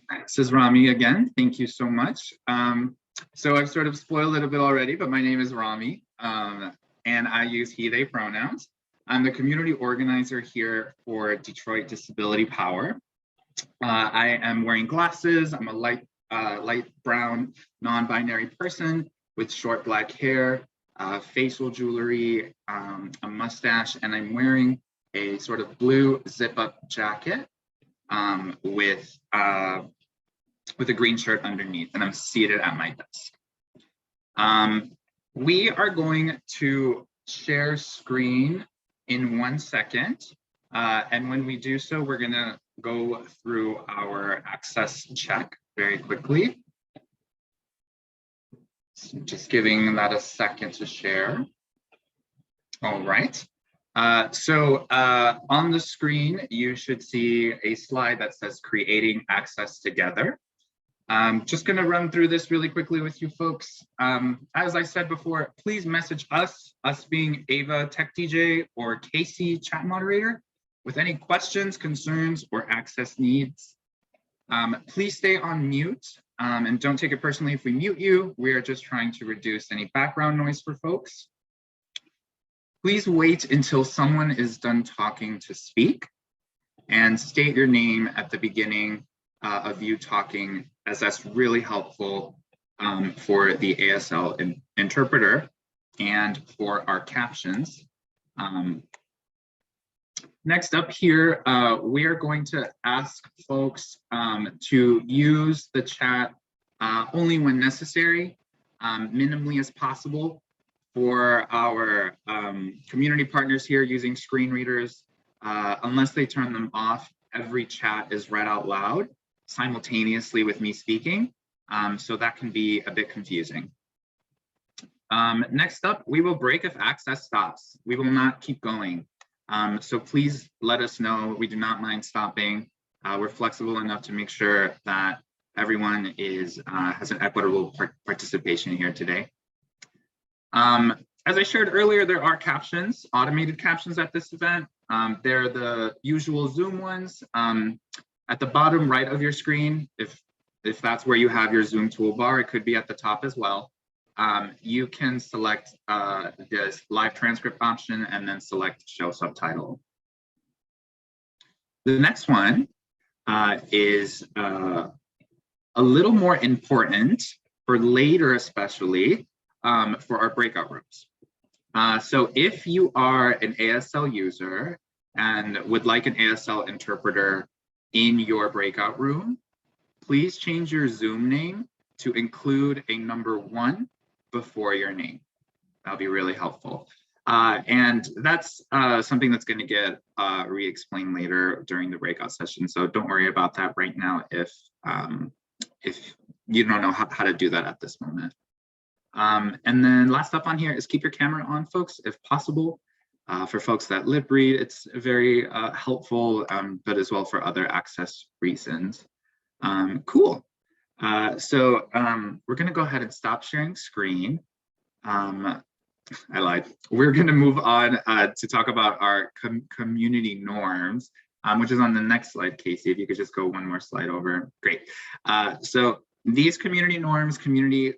This is Rami again. Thank you so much. So I've sort of spoiled it a bit already, but my name is Rami, and I use he, they pronouns. I'm the community organizer here for Detroit Disability Power. I am wearing glasses. I'm a light brown, non-binary person with short black hair, facial jewelry, a mustache, and I'm wearing a sort of blue zip-up jacket with a green shirt underneath, and I'm seated at my desk. We are going to share screen in 1 second, and when we do so, we're gonna go through our access check very quickly. So just giving that a second to share. All right. So on the screen, you should see a slide that says creating access together. I'm just going to run through this really quickly with you folks. As I said before, please message us being Ava Tech DJ or Casey Chat Moderator with any questions, concerns, or access needs. Please stay on mute and don't take it personally if we mute you. We are just trying to reduce any background noise for folks. Please wait until someone is done talking to speak and state your name at the beginning of you talking, as that's really helpful for the ASL interpreter and for our captions. Next up here, we are going to ask folks to use the chat only when necessary, minimally as possible. For our community partners here using screen readers, unless they turn them off, every chat is read out loud simultaneously with me speaking, so that can be a bit confusing. Next up, we will break if access stops. We will not keep going. So please let us know. We do not mind stopping. We're flexible enough to make sure that everyone has an equitable participation here today. As I shared earlier, there are captions, automated captions at this event. They're the usual Zoom ones. At the bottom right of your screen, if that's where you have your Zoom toolbar, it could be at the top as well. You can select this live transcript option and then select show subtitle. The next one is a little more important for later, especially for our breakout rooms. So if you are an ASL user and would like an ASL interpreter in your breakout room, please change your Zoom name to include a number 1 before your name. That'll be really helpful. And that's something that's going to get re-explained later during the breakout session. So don't worry about that right now if you don't know how to do that at this moment. And then last up on here is keep your camera on, folks, if possible. For folks that lip read, it's very helpful, but as well for other access reasons. Cool. So we're going to go ahead and stop sharing screen. I lied. We're going to move on to talk about our community norms, which is on the next slide, Casey. If you could just go one more slide over. Great. So these community norms, community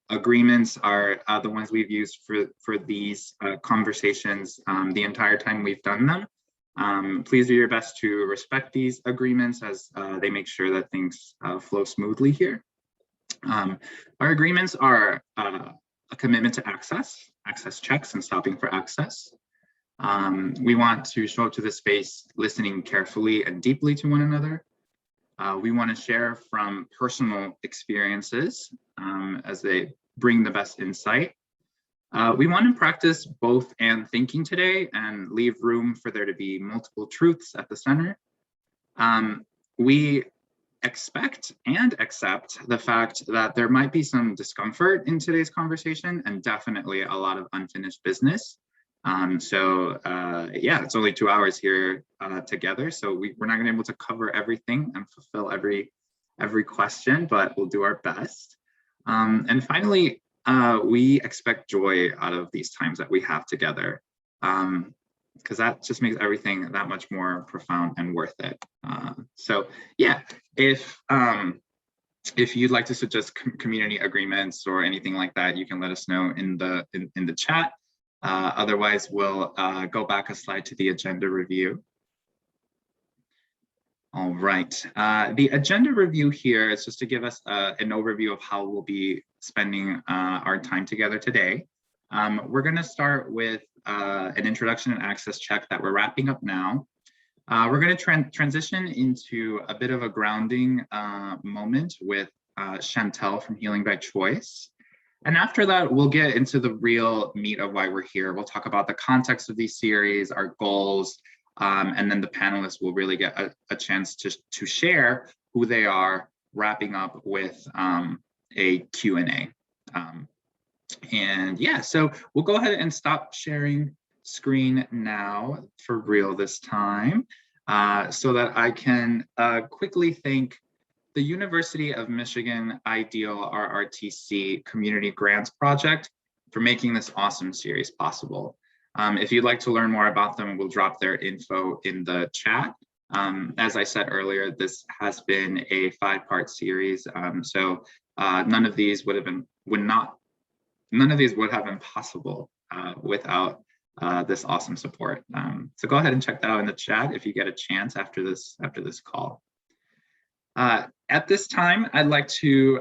agreements are the ones we've used for these conversations the entire time we've done them. Please do your best to respect these agreements as they make sure that things flow smoothly here. Our agreements are a commitment to access checks and stopping for access. We want to show up to the space listening carefully and deeply to one another. We want to share from personal experiences as they bring the best insight. We want to practice both and thinking today and leave room for there to be multiple truths at the center. We expect and accept the fact that there might be some discomfort in today's conversation and definitely a lot of unfinished business. Yeah, it's only 2 hours here together, so we're not gonna be able to cover everything and fulfill every question, but we'll do our best. And finally, we expect joy out of these times that we have together. because that just makes everything that much more profound and worth it. So yeah, if you'd like to suggest community agreements or anything like that, you can let us know in the chat. Otherwise, we'll go back a slide to the agenda review. All right, the agenda review here is just to give us an overview of how we'll be spending our time together today. We're going to start with an introduction and access check that we're wrapping up now. We're going to transition into a bit of a grounding moment with Chantel from Healing by Choice. And after that, we'll get into the real meat of why we're here. We'll talk about the context of these series, our goals, and then the panelists will really get a chance to share who they are, wrapping up with a Q&A. And yeah, so we'll go ahead and stop sharing screen now for real this time, so that I can quickly thank the University of Michigan Ideal RRTC Community Grants Project for making this awesome series possible. If you'd like to learn more about them, we'll drop their info in the chat. As I said earlier, this has been a 5-part series, so none of these would have been possible without this awesome support. So go ahead and check that out in the chat if you get a chance after this call. At this time, I'd like to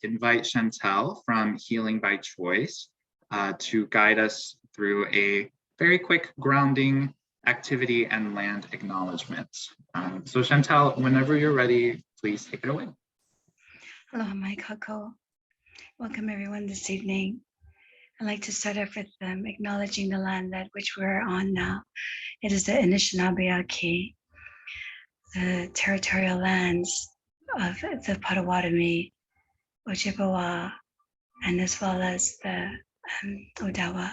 invite Chantel from Healing by Choice to guide us through a very quick grounding activity and land acknowledgement. So Chantel, whenever you're ready, please take it away. Hello, my Coco. Welcome everyone this evening. I'd like to start off with acknowledging the land that which we're on now. It is the Anishinaabe, the territorial lands of the Potawatomi, Ojibwa, and as well as the Odawa.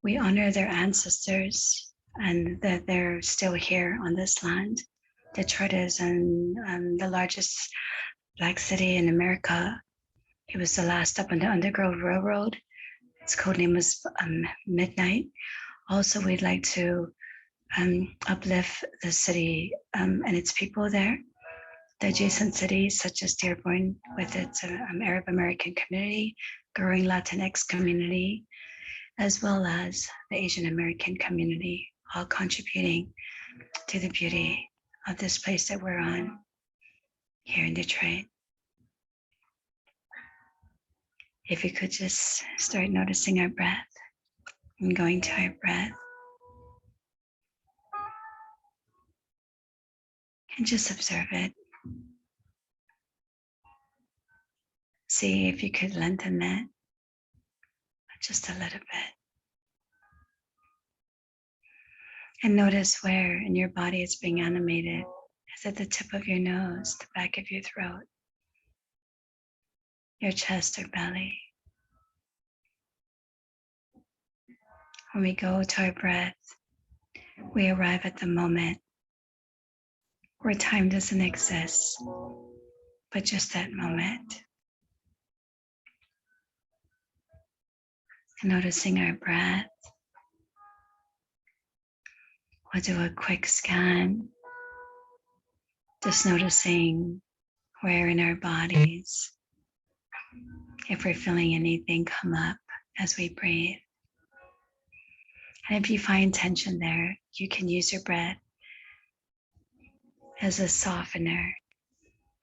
We honor their ancestors and that they're still here on this land. Detroit is the largest Black city in America. It was the last stop on the Underground Railroad. Its code name was Midnight. Also, we'd like to uplift the city and its people there. The adjacent cities such as Dearborn with its Arab American community, growing Latinx community, as well as the Asian American community, all contributing to the beauty of this place that we're on here in Detroit. If you could just start noticing our breath and going to our breath. And just observe it. See if you could lengthen it just a little bit. And notice where in your body it's being animated. Is it the tip of your nose, the back of your throat, your chest or belly? When we go to our breath, we arrive at the moment where time doesn't exist, but just that moment. And noticing our breath, we'll do a quick scan, just noticing where in our bodies, if we're feeling anything come up as we breathe. And if you find tension there, you can use your breath as a softener.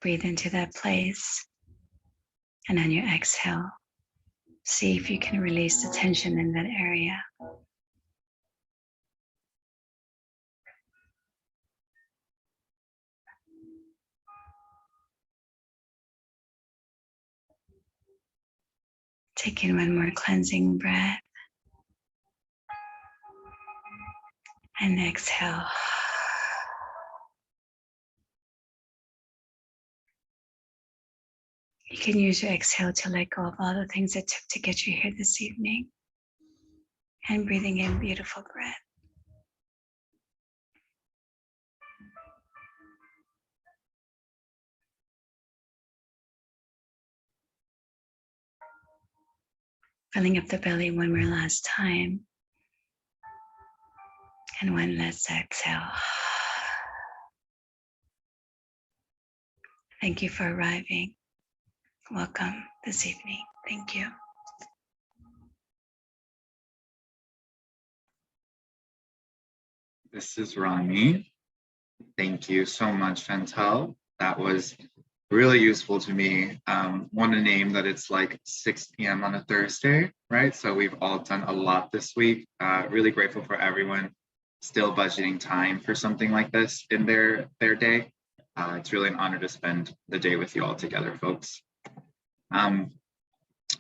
Breathe into that place, and on your exhale, see if you can release the tension in that area. Take in one more cleansing breath. And exhale. You can use your exhale to let go of all the things it took to get you here this evening. And breathing in beautiful breath. Filling up the belly one more last time. And one last exhale. Thank you for arriving. Welcome this evening. Thank you. This is Rami. Thank you so much, Chantel. That was really useful to me. Want to name that it's like 6 p.m. on a Thursday, right? So we've all done a lot this week. Really grateful for everyone still budgeting time for something like this in their day. It's really an honor to spend the day with you all together, folks.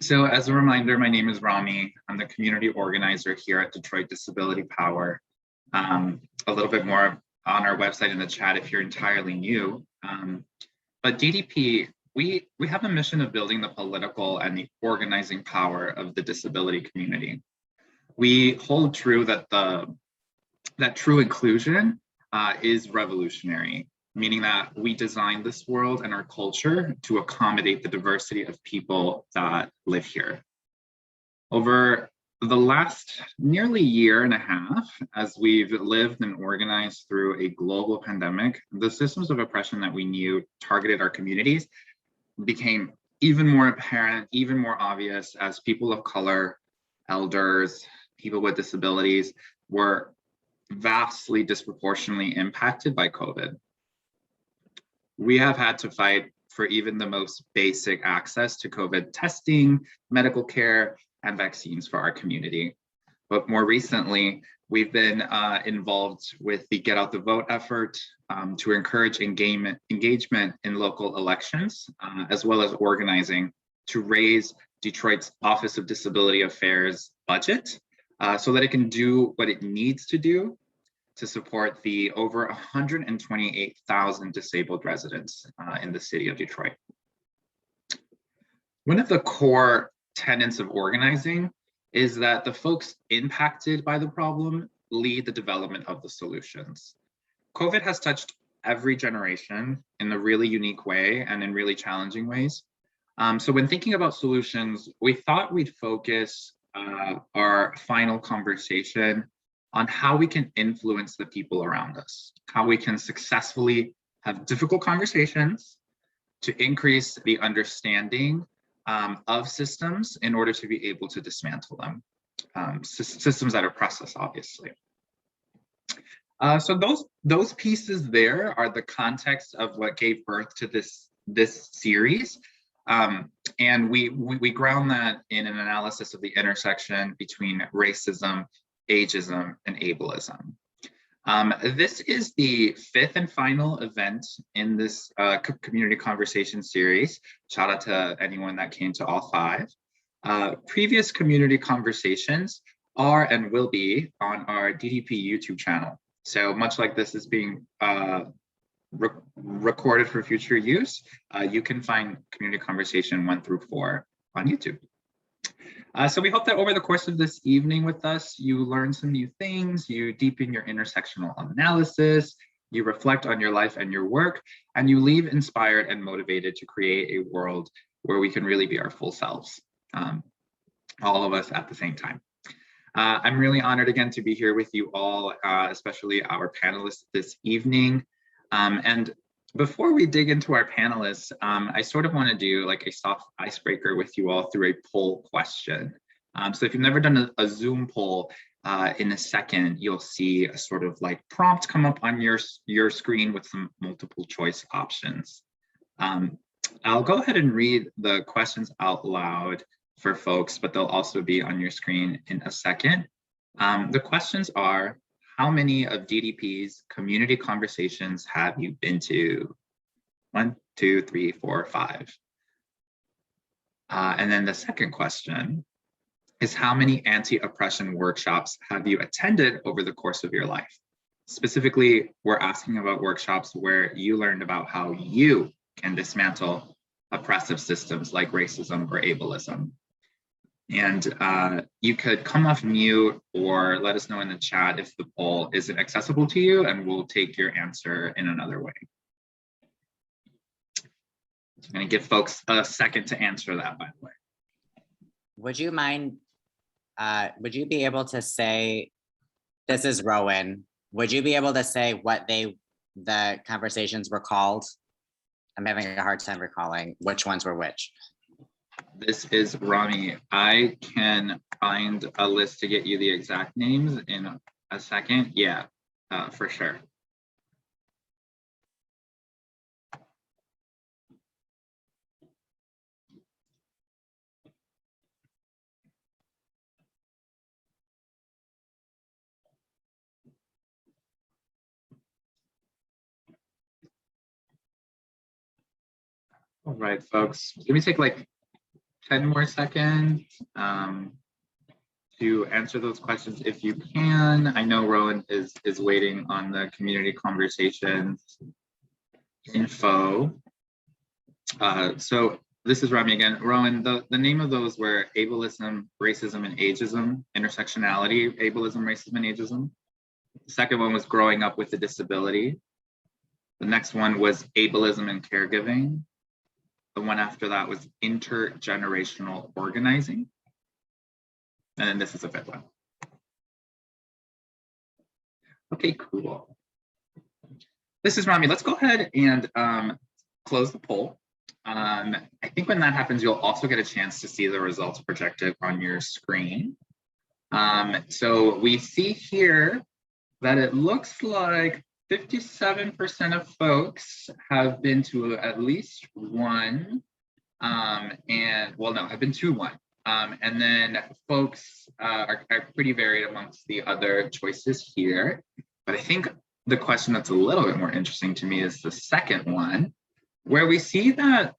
So as a reminder, my name is Rami. I'm the community organizer here at Detroit Disability Power. A little bit more on our website in the chat if you're entirely new. But DDP, we have a mission of building the political and the organizing power of the disability community. We hold true that that true inclusion is revolutionary, meaning that we designed this world and our culture to accommodate the diversity of people that live here. Over the last nearly year and a half, as we've lived and organized through a global pandemic, the systems of oppression that we knew targeted our communities became even more apparent, even more obvious as people of color, elders, people with disabilities were vastly disproportionately impacted by COVID. We have had to fight for even the most basic access to COVID testing, medical care, and vaccines for our community. But more recently, we've been involved with the Get Out the Vote effort to encourage engagement in local elections, as well as organizing to raise Detroit's Office of Disability Affairs budget so that it can do what it needs to do to support the over 128,000 disabled residents in the city of Detroit. One of the core tenets of organizing is that the folks impacted by the problem lead the development of the solutions. COVID has touched every generation in a really unique way and in really challenging ways. So when thinking about solutions, we thought we'd focus our final conversation on how we can influence the people around us, how we can successfully have difficult conversations to increase the understanding of systems in order to be able to dismantle them. Systems that oppress us, obviously. So those pieces there are the context of what gave birth to this series. And we ground that in an analysis of the intersection between racism, ageism, and ableism. This is the 5th and final event in this community conversation series. Shout out to anyone that came to all 5. Previous community conversations are and will be on our DDP YouTube channel. So much like this is being recorded for future use, you can find community conversation 1 through 4 on YouTube. So we hope that over the course of this evening with us, you learn some new things, you deepen your intersectional analysis, you reflect on your life and your work, and you leave inspired and motivated to create a world where we can really be our full selves, all of us at the same time. I'm really honored again to be here with you all, especially our panelists this evening. And before we dig into our panelists, I sort of want to do like a soft icebreaker with you all through a poll question. So if you've never done a Zoom poll, in a second, you'll see a sort of like prompt come up on your screen with some multiple choice options. I'll go ahead and read the questions out loud for folks, but they'll also be on your screen in a second. The questions are, how many of DDP's community conversations have you been to? 1, 2, 3, 4, 5. And then the second question is, how many anti-oppression workshops have you attended over the course of your life? Specifically, we're asking about workshops where you learned about how you can dismantle oppressive systems like racism or ableism. And you could come off mute or let us know in the chat if the poll isn't accessible to you, and we'll take your answer in another way. I'm going to give folks a second to answer that, by the way. Would you mind, would you be able to say This is Rowan. Would you be able to say what the conversations were called? I'm having a hard time recalling which ones were which. This is Rami. I can find a list to get you the exact names in a second. Yeah, for sure. All right, folks, let me take like 10 more seconds to answer those questions if you can. I know Rowan is waiting on the community conversations info. So this is Rami again. Rowan, the name of those were ableism, racism, and ageism, intersectionality, ableism, racism, and ageism. The second one was growing up with a disability. The next one was ableism and caregiving. The one after that was intergenerational organizing. And then this is the fifth one. Okay, cool. This is Rami. Let's go ahead and close the poll. I think when that happens, you'll also get a chance to see the results projected on your screen. So we see here that it looks like 57% of folks have been to at least one, have been to one. And then folks are pretty varied amongst the other choices here. But I think the question that's a little bit more interesting to me is the second one, where we see that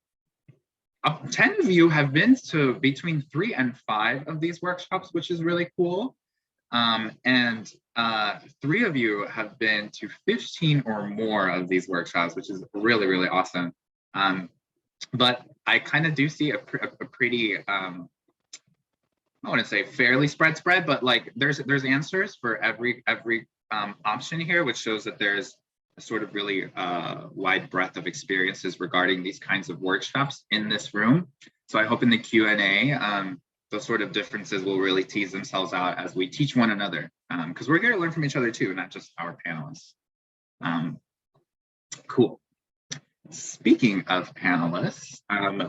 10 of you have been to between 3 and 5 of these workshops, which is really cool. And 3 of you have been to 15 or more of these workshops, which is really, really awesome. But I kind of do see a pretty, I want to say fairly spread, but like there's answers for every option here, which shows that there's a sort of really wide breadth of experiences regarding these kinds of workshops in this room. So I hope in the Q&A, those sort of differences will really tease themselves out as we teach one another, because we're here to learn from each other too, not just our panelists. Cool. Speaking of panelists,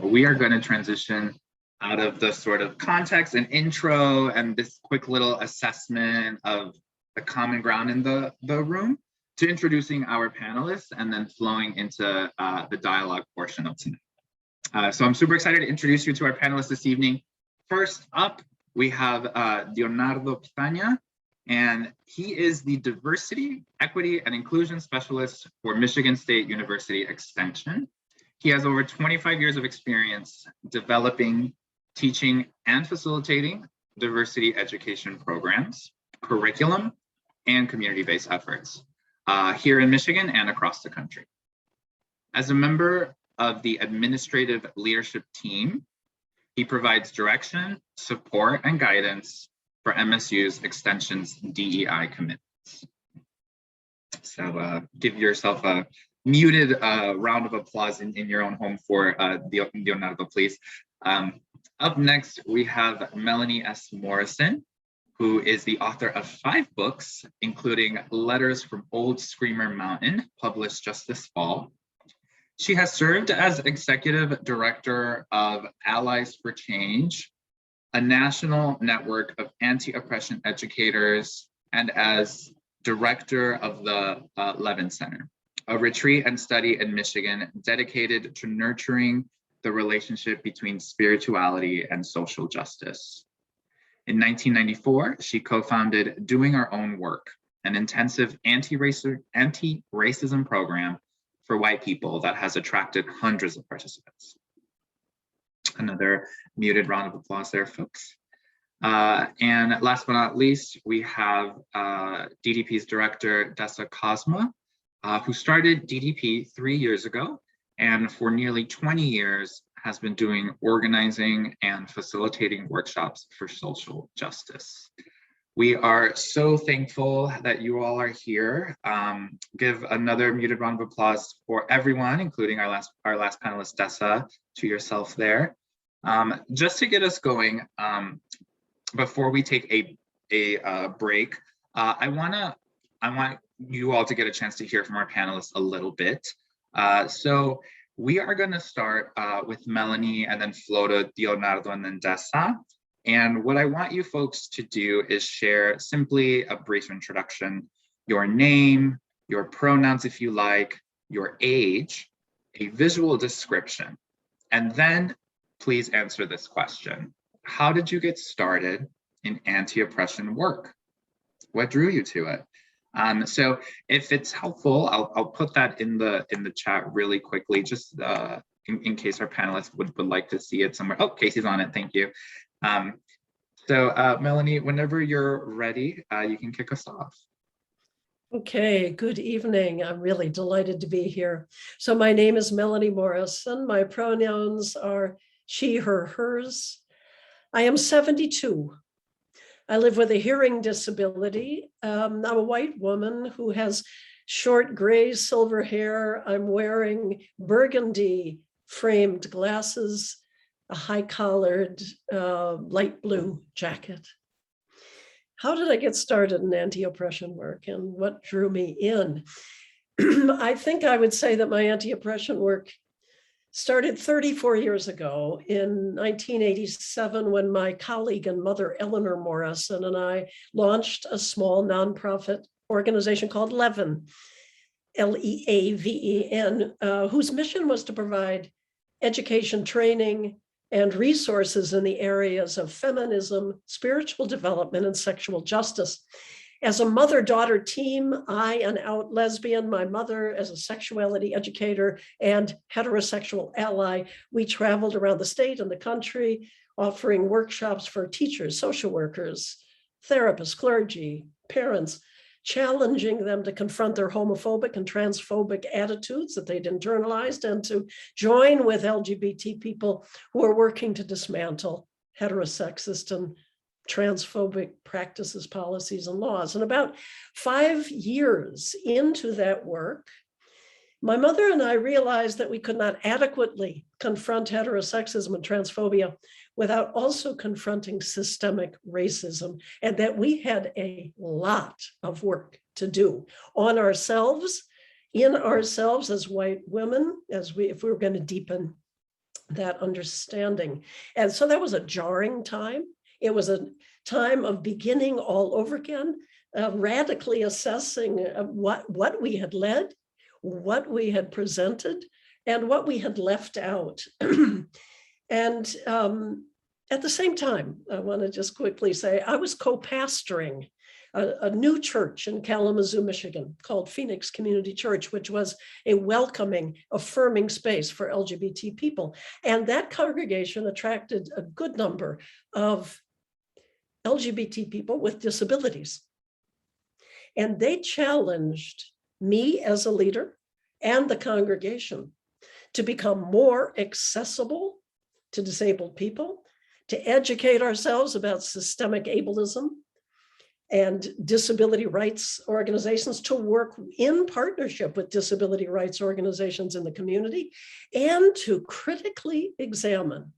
we are going to transition out of the sort of context and intro and this quick little assessment of the common ground in the room to introducing our panelists and then flowing into the dialogue portion of tonight. So I'm super excited to introduce you to our panelists this evening. First up, we have Leonardo Pasagna, and he is the Diversity, Equity, and Inclusion Specialist for Michigan State University Extension. He has over 25 years of experience developing, teaching, and facilitating diversity education programs, curriculum, and community-based efforts here in Michigan and across the country. As a member of the administrative leadership team, he provides direction, support, and guidance for MSU's Extension's DEI commitments. So give yourself a muted round of applause in your own home for Leonardo, please. Up next, we have Melanie S Morrison, who is the author of 5 books, including Letters from Old Screamer Mountain, published just this fall. She has served as executive director of Allies for Change, a national network of anti-oppression educators, and as director of the Levin Center, a retreat and study in Michigan dedicated to nurturing the relationship between spirituality and social justice. In 1994, she co-founded Doing Our Own Work, an intensive anti-racism program for white people that has attracted hundreds of participants. Another muted round of applause there, folks. And last but not least, we have DDP's director, Dessa Cosma, who started DDP 3 years ago, and for nearly 20 years has been doing organizing and facilitating workshops for social justice. We are so thankful that you all are here. Give another muted round of applause for everyone, including our last panelist, Dessa, to yourself there. Just to get us going, before we take a break, I want you all to get a chance to hear from our panelists a little bit. So we are going to start with Melanie, and then flow to Leonardo, and then Dessa. And what I want you folks to do is share simply a brief introduction, your name, your pronouns if you like, your age, a visual description, and then please answer this question. How did you get started in anti-oppression work? What drew you to it? So if it's helpful, I'll put that in the chat really quickly, just in case our panelists would like to see it somewhere. Oh, Casey's on it, thank you. So Melanie, whenever you're ready, you can kick us off. Okay, good evening. I'm really delighted to be here. So my name is Melanie Morrison. My pronouns are she, her, hers. I am 72. I live with a hearing disability. I'm a white woman who has short gray silver hair. I'm wearing burgundy framed glasses, a high collared light blue jacket. How did I get started in anti-oppression work, and what drew me in? I think I would say that my anti-oppression work started 34 years ago in 1987, when my colleague and mother, Eleanor Morrison, and I launched a small nonprofit organization called Leaven, Leaven, whose mission was to provide education, training, and resources in the areas of feminism, spiritual development, and sexual justice. As a mother-daughter team, I, an out lesbian, my mother as a sexuality educator and heterosexual ally, we traveled around the state and the country, offering workshops for teachers, social workers, therapists, clergy, parents, challenging them to confront their homophobic and transphobic attitudes that they'd internalized, and to join with LGBT people who are working to dismantle heterosexist and transphobic practices, policies, and laws. And about 5 years into that work, my mother and I realized that we could not adequately confront heterosexism and transphobia without also confronting systemic racism, and that we had a lot of work to do on ourselves, in ourselves as white women, if we were going to deepen that understanding. And so that was a jarring time. It was a time of beginning all over again, radically assessing what we had led, what we had presented, and what we had left out. And at the same time, I want to just quickly say, I was co-pastoring a new church in Kalamazoo, Michigan, called Phoenix Community Church, which was a welcoming, affirming space for LGBT people. And that congregation attracted a good number of LGBT people with disabilities. And they challenged me as a leader and the congregation to become more accessible to disabled people, to educate ourselves about systemic ableism and disability rights organizations, to work in partnership with disability rights organizations in the community, and to critically examine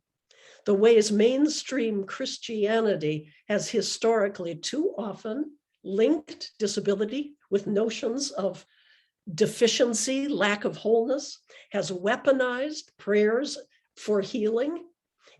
the ways mainstream Christianity has historically too often linked disability with notions of deficiency, lack of wholeness, has weaponized prayers for healing,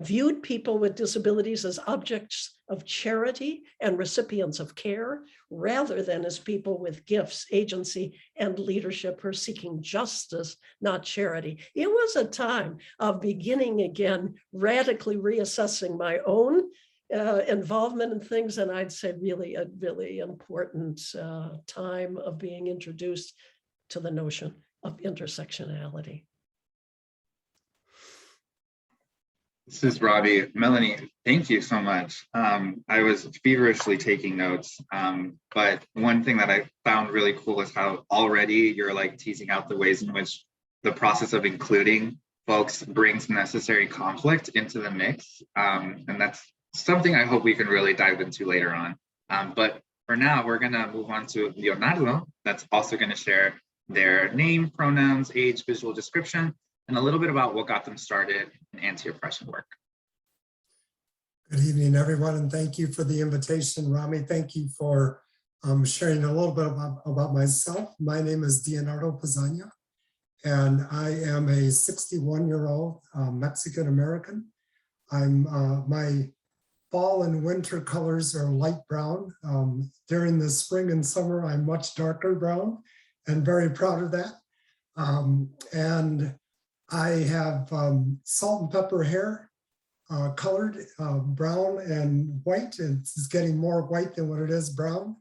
viewed people with disabilities as objects of charity and recipients of care, rather than as people with gifts, agency, and leadership who are seeking justice, not charity. It was a time of beginning again, radically reassessing my own involvement in things, and I'd say really a really important time of being introduced to the notion of intersectionality. This is Robbie. Melanie, thank you so much. I was feverishly taking notes, but one thing that I found really cool is how already you're like teasing out the ways in which the process of including folks brings necessary conflict into the mix. And that's something I hope we can really dive into later on. But for now, we're gonna move on to Leonardo, that's also gonna share their name, pronouns, age, visual description, and a little bit about what got them started in anti-oppression work. Good evening, everyone, and thank you for the invitation. Rami, thank you for I'm sharing a little bit about myself. My name is Leonardo Pasagna, and I am a 61-year-old Mexican-American. My fall and winter colors are light brown. During the spring and summer, I'm much darker brown, and very proud of that. And I have salt and pepper hair, colored brown and white. It's getting more white than what it is brown.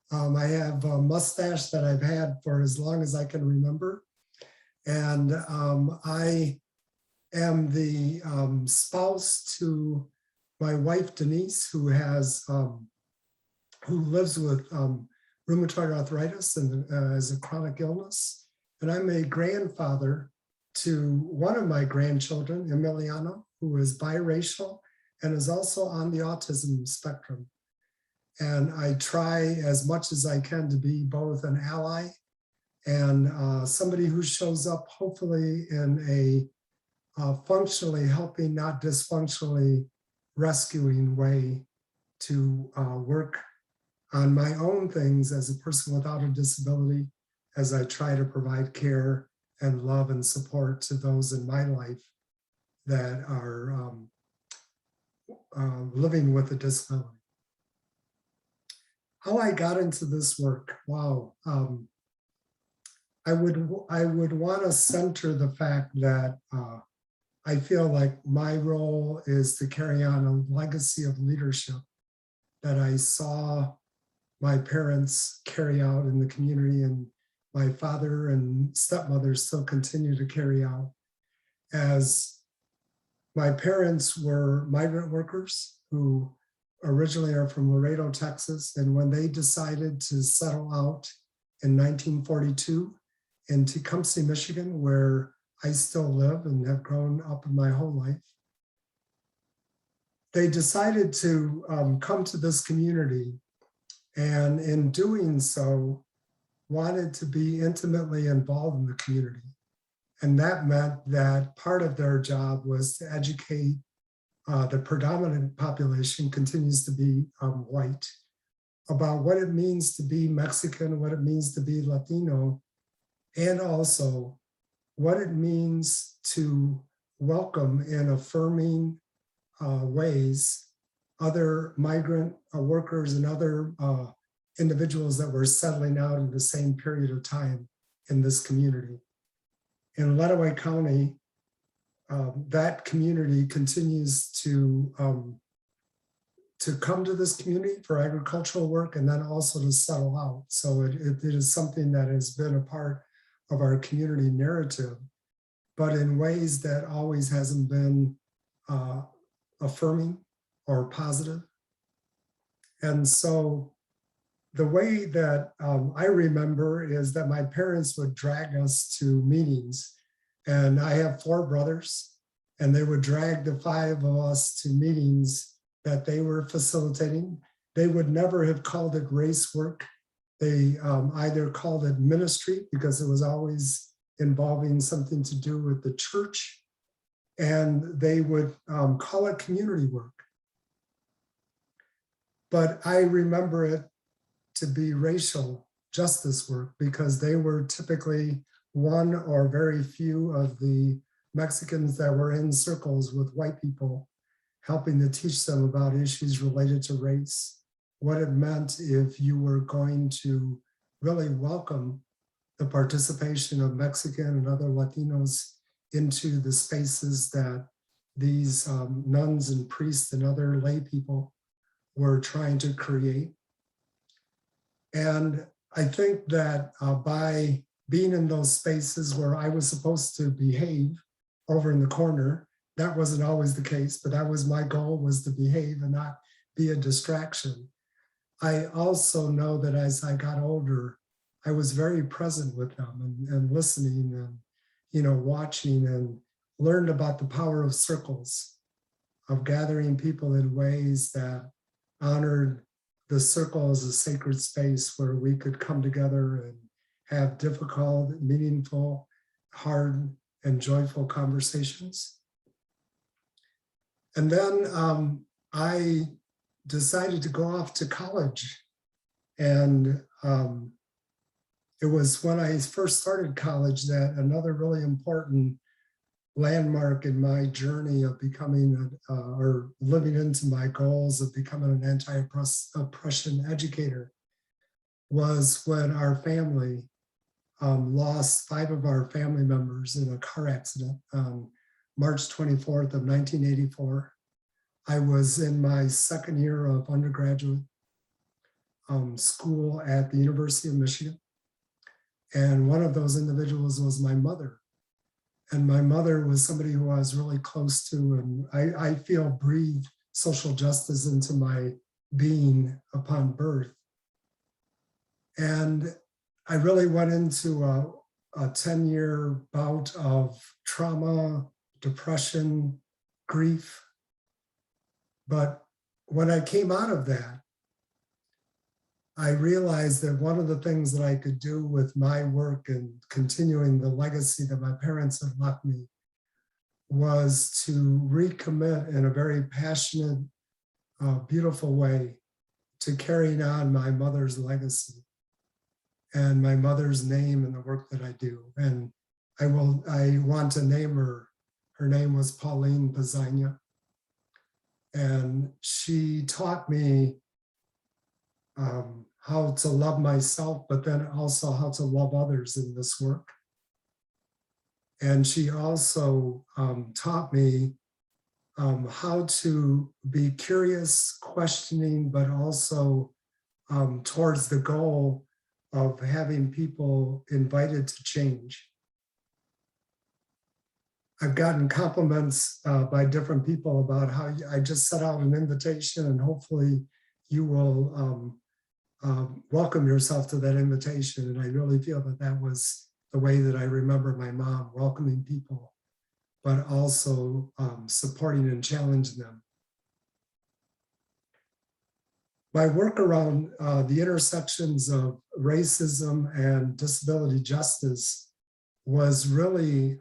I have a mustache that I've had for as long as I can remember. And I am the spouse to my wife, Denise, who lives with rheumatoid arthritis and as a chronic illness. And I'm a grandfather to one of my grandchildren, Emiliano, who is biracial and is also on the autism spectrum. And I try as much as I can to be both an ally and somebody who shows up hopefully in a functionally helping, not dysfunctionally rescuing way to work on my own things as a person without a disability, as I try to provide care and love and support to those in my life that are living with a disability. How I got into this work, wow. I would want to center the fact that I feel like my role is to carry on a legacy of leadership that I saw my parents carry out in the community, and my father and stepmother still continue to carry out. As my parents were migrant workers who originally are from Laredo, Texas, and when they decided to settle out in 1942 in Tecumseh, Michigan, where I still live and have grown up in my whole life, they decided to come to this community, and in doing so, wanted to be intimately involved in the community. And that meant that part of their job was to educate the predominant population, continues to be white, about what it means to be Mexican, what it means to be Latino, and also what it means to welcome in affirming ways other migrant workers and other individuals that were settling out in the same period of time in this community. In Ledaway County, that community continues to come to this community for agricultural work and then also to settle out. So it is something that has been a part of our community narrative, but in ways that always hasn't been affirming or positive. And so the way that I remember is that my parents would drag us to meetings, and I have 4 brothers, and they would drag the 5 of us to meetings that they were facilitating. They would never have called it race work. They either called it ministry because it was always involving something to do with the church, and they would call it community work. But I remember it to be racial justice work because they were typically one or very few of the Mexicans that were in circles with white people, helping to teach them about issues related to race, what it meant if you were going to really welcome the participation of Mexican and other Latinos into the spaces that these nuns and priests and other lay people were trying to create. And I think that by being in those spaces where I was supposed to behave over in the corner, that wasn't always the case, but that was my goal, was to behave and not be a distraction. I also know that as I got older, I was very present with them and listening and watching, and learned about the power of circles, of gathering people in ways that honored the circle as a sacred space where we could come together and have difficult, meaningful, hard, and joyful conversations. And then I decided to go off to college. And it was when I first started college that another really important landmark in my journey of becoming or living into my goals of becoming an anti-oppression educator was when our family lost 5 of our family members in a car accident on March 24th of 1984. I was in my second year of undergraduate school at the University of Michigan. And one of those individuals was my mother. And my mother was somebody who I was really close to, and I feel breathed social justice into my being upon birth. And I really went into a 10-year bout of trauma, depression, grief. But when I came out of that, I realized that one of the things that I could do with my work and continuing the legacy that my parents had left me was to recommit in a very passionate, beautiful way to carrying on my mother's legacy and my mother's name and the work that I do. And I want to name her. Her name was Pauline Pasagna. And she taught me how to love myself, but then also how to love others in this work. And she also taught me how to be curious, questioning, but also towards the goal of having people invited to change. I've gotten compliments by different people about how I just set out an invitation, and hopefully you will welcome yourself to that invitation. And I really feel that that was the way that I remember my mom, welcoming people, but also supporting and challenging them. My work around the intersections of racism and disability justice was really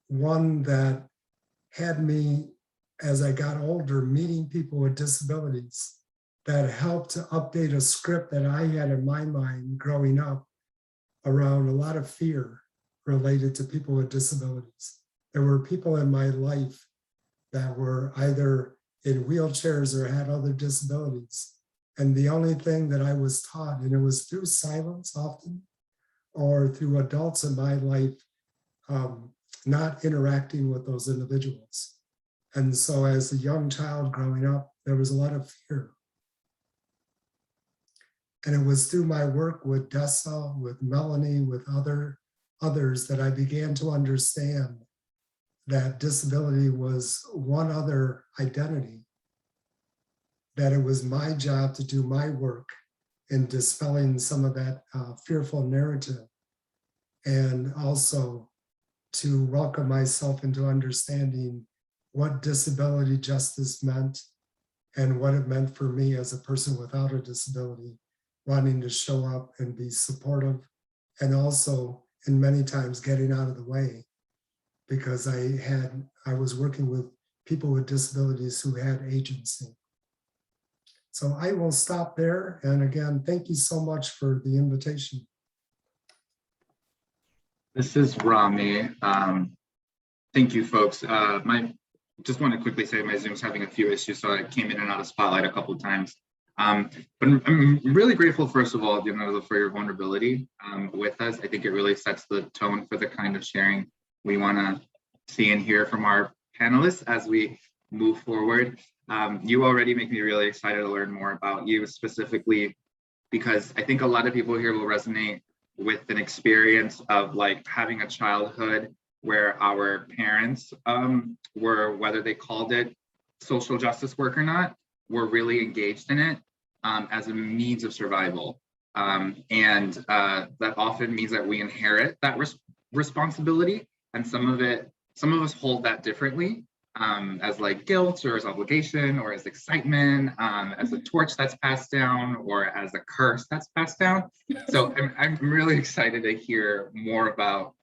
one that had me, as I got older, meeting people with disabilities that helped to update a script that I had in my mind growing up around a lot of fear related to people with disabilities. There were people in my life that were either in wheelchairs or had other disabilities. And the only thing that I was taught, and it was through silence often, or through adults in my life, not interacting with those individuals. And so as a young child growing up, there was a lot of fear. And it was through my work with Dessa, with Melanie, with others that I began to understand that disability was one other identity, that it was my job to do my work in dispelling some of that fearful narrative, and also to welcome myself into understanding what disability justice meant and what it meant for me as a person without a disability, wanting to show up and be supportive, and also in many times getting out of the way, because I was working with people with disabilities who had agency. So I will stop there. And again, thank you so much for the invitation. This is Rami. Thank you, folks. Just want to quickly say my Zoom's having a few issues, so I came in and out of Spotlight a couple of times. But I'm really grateful, first of all, Leonardo, for your vulnerability with us. I think it really sets the tone for the kind of sharing we want to see and hear from our panelists as we move forward. You already make me really excited to learn more about you specifically, because I think a lot of people here will resonate with an experience of like having a childhood where our parents were, whether they called it social justice work or not, were really engaged in it as a means of survival. And that often means that we inherit that responsibility, and some of us hold that differently, as like guilt or as obligation or as excitement, as a torch that's passed down or as a curse that's passed down. So I'm really excited to hear more about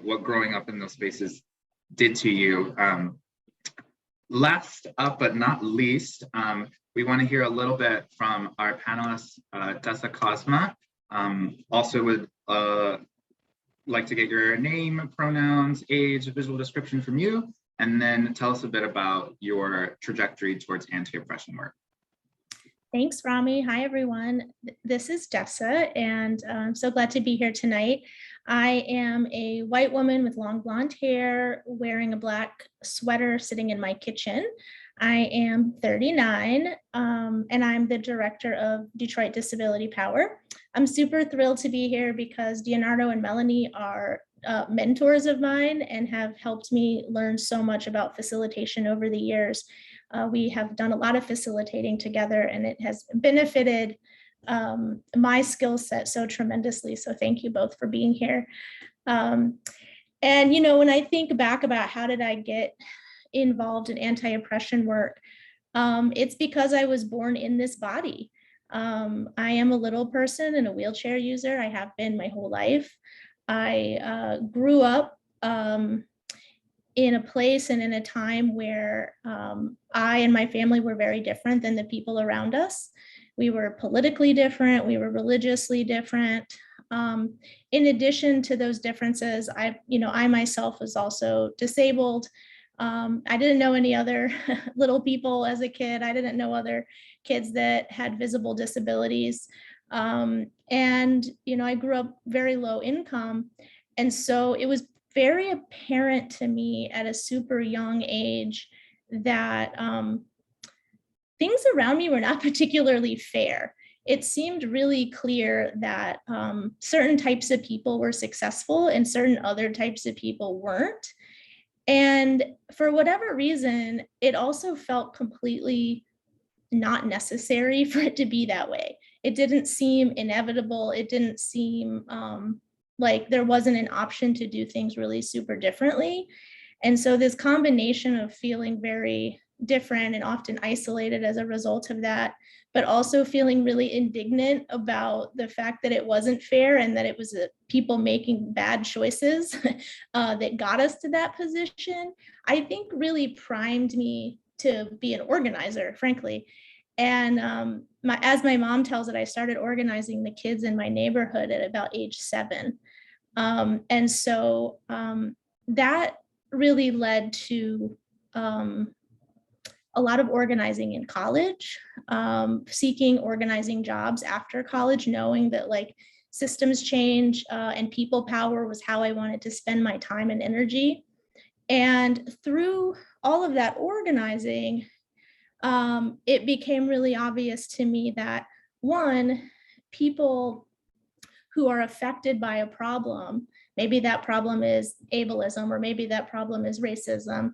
what growing up in those spaces did to you. Last up but not least, we want to hear a little bit from our panelists, Tessa Cosma. Also would like to get your name, pronouns, age, visual description from you, and then tell us a bit about your trajectory towards anti-oppression work. Thanks, Rami. Hi, everyone. This is Dessa, and I'm so glad to be here tonight. I am a white woman with long blonde hair, wearing a black sweater, sitting in my kitchen. I am 39, and I'm the director of Detroit Disability Power. I'm super thrilled to be here because Leonardo and Melanie are mentors of mine and have helped me learn so much about facilitation over the years. We have done a lot of facilitating together, and it has benefited my skill set so tremendously. So thank you both for being here. And, you know, when I think back about how did I get involved in anti-oppression work, it's because I was born in this body. I am a little person and a wheelchair user. I have been my whole life. I grew up in a place and in a time where I and my family were very different than the people around us. We were politically different, we were religiously different. In addition to those differences, I myself was also disabled. I didn't know any other little people as a kid. I didn't know other kids that had visible disabilities. And, you know, I grew up very low income. And so it was very apparent to me at a super young age that things around me were not particularly fair. It seemed really clear that certain types of people were successful and certain other types of people weren't. And for whatever reason, it also felt completely not necessary for it to be that way. It didn't seem inevitable. It didn't seem like there wasn't an option to do things really super differently. And so this combination of feeling very different and often isolated as a result of that, but also feeling really indignant about the fact that it wasn't fair and that it was people making bad choices that got us to that position, I think really primed me to be an organizer, frankly. And as my mom tells it, I started organizing the kids in my neighborhood at about age 7. And so that really led to a lot of organizing in college, seeking organizing jobs after college, knowing that like systems change and people power was how I wanted to spend my time and energy. And through all of that organizing, it became really obvious to me that one, people who are affected by a problem, maybe that problem is ableism, or maybe that problem is racism,